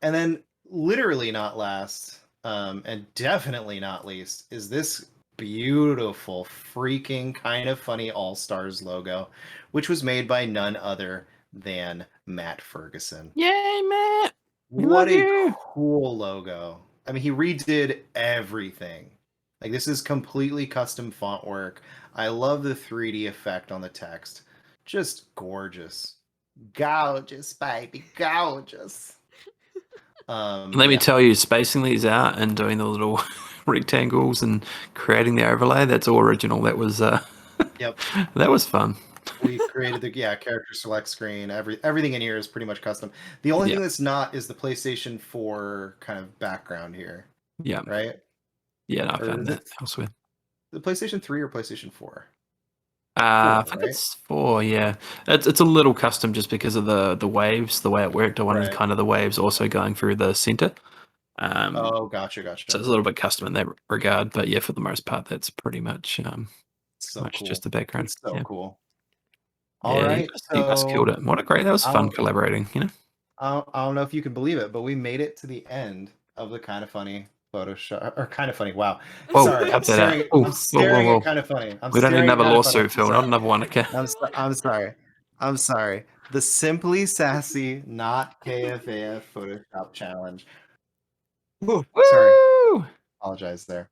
S2: And then literally not last, and definitely not least, is this beautiful, freaking kind of funny All-Stars logo, which was made by none other than Matt Ferguson.
S3: Yay, Matt!
S2: What a cool logo. I mean, he redid everything. Like, this is completely custom font work. I love the 3D effect on the text. Just gorgeous. Gorgeous, baby. Gorgeous.
S3: Let me tell you, spacing these out and doing the little rectangles and creating the overlay, that's all original. That was
S2: yep.
S3: That was fun.
S2: We created the character select screen. Everything in here is pretty much custom. The only thing that's not is the PlayStation 4 kind of background here.
S3: Yeah.
S2: Right?
S3: Yeah, no, I found that elsewhere.
S2: The PlayStation 3 or PlayStation 4?
S3: I think it's 4, yeah. It's a little custom just because of the waves, the way it worked. I wanted kind of the waves also going through the center.
S2: Gotcha.
S3: So it's a little bit custom in that regard, but yeah, for the most part, that's pretty much
S2: cool.
S3: Just the background.
S2: It's so cool.
S3: All right, you guys killed it. That was fun collaborating, you know?
S2: I don't know if you can believe it, but we made it to the end of the Kind of Funny Photoshop, or Kind of Funny. Wow.
S3: Whoa,
S2: sorry, I'm staring at Kind of Funny.
S3: We don't need another lawsuit, Phil. Not another one, okay?
S2: I'm sorry. The Simply Sassy Not KFAF Photoshop Challenge. Ooh, sorry.
S3: Woo!
S2: Apologize there.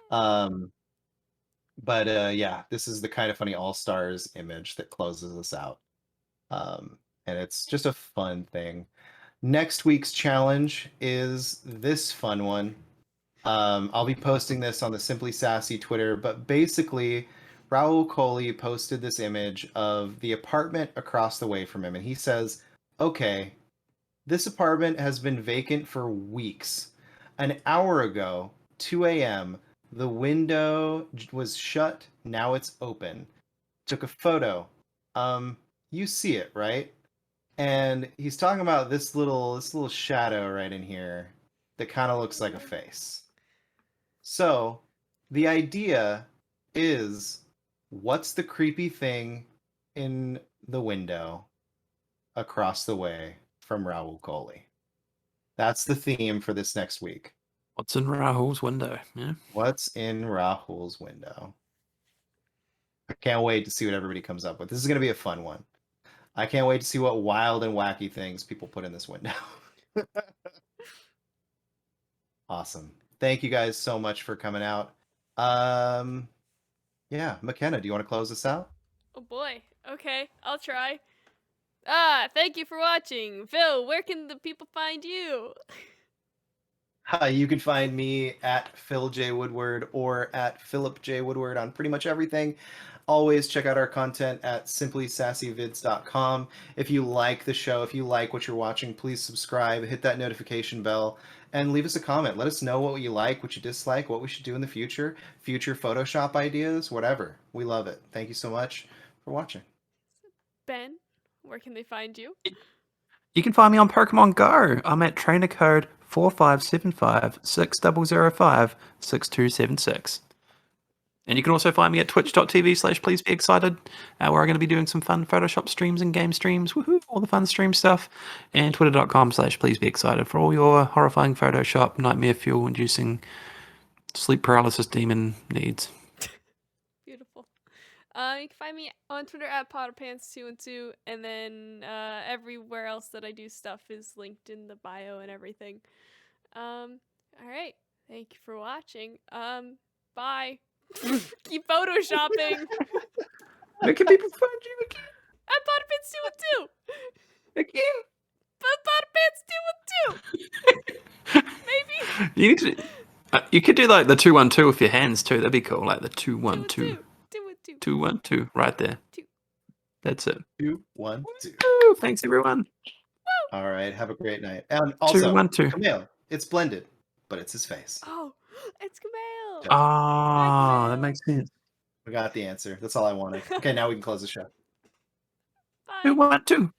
S2: But yeah, this is the Kind of Funny All-Stars image that closes us out. And it's just a fun thing. Next week's challenge is this fun one. I'll be posting this on the Simply Sassy Twitter, but basically, Rahul Kohli posted this image of the apartment across the way from him, and he says, okay, this apartment has been vacant for weeks. An hour ago, 2 a.m., the window was shut, now it's open. Took a photo. You see it, right? And he's talking about this little shadow right in here that kind of looks like a face. So, the idea is, what's the creepy thing in the window across the way from Rahul Kohli? That's the theme for this next week.
S3: What's in Rahul's window? Yeah.
S2: What's in Rahul's window? I can't wait to see what everybody comes up with. This is going to be a fun one. I can't wait to see what wild and wacky things people put in this window. Awesome. Thank you guys so much for coming out. Yeah, McKenna, do you want to close this out?
S1: Oh boy. Okay, I'll try. Thank you for watching. Phil, where can the people find you?
S2: You can find me at PhillJWoodward or at PhillipJWoodward on pretty much everything. Always check out our content at simplysassyvids.com. If you like the show, if you like what you're watching, please subscribe, hit that notification bell, and leave us a comment. Let us know what you like, what you dislike, what we should do in the future Photoshop ideas, whatever. We love it. Thank you so much for watching.
S1: Ben, where can they find you?
S3: You can find me on Pokemon Go. I'm at trainer code 457560056276. And you can also find me at twitch.tv/PleaseBeXcited, where I'm going to be doing some fun Photoshop streams and game streams, woohoo, all the fun stream stuff, and twitter.com/PleaseBeXcited for all your horrifying Photoshop, nightmare fuel-inducing sleep paralysis demon needs.
S1: Beautiful. You can find me on Twitter at PotterPants212, and then everywhere else that I do stuff is linked in the bio and everything. All right. Thank you for watching. Bye. Keep photoshopping.
S3: Where can people find you again?
S1: At PotterPants212.
S3: Again?
S1: But PotterPants212. Maybe.
S3: You need to. You could do like the 212 with your hands too. That'd be cool. Like the 212. 212 right there. That's it.
S2: 212.
S3: Woo, thanks everyone.
S2: All right. Have a great night. And also,
S3: 212.
S2: Camille, it's blended, but it's his face.
S1: Oh, it's Camille.
S3: Ah, that makes sense.
S2: We got the answer. That's all I wanted. Okay, now we can close the show.
S1: Bye.
S3: 212.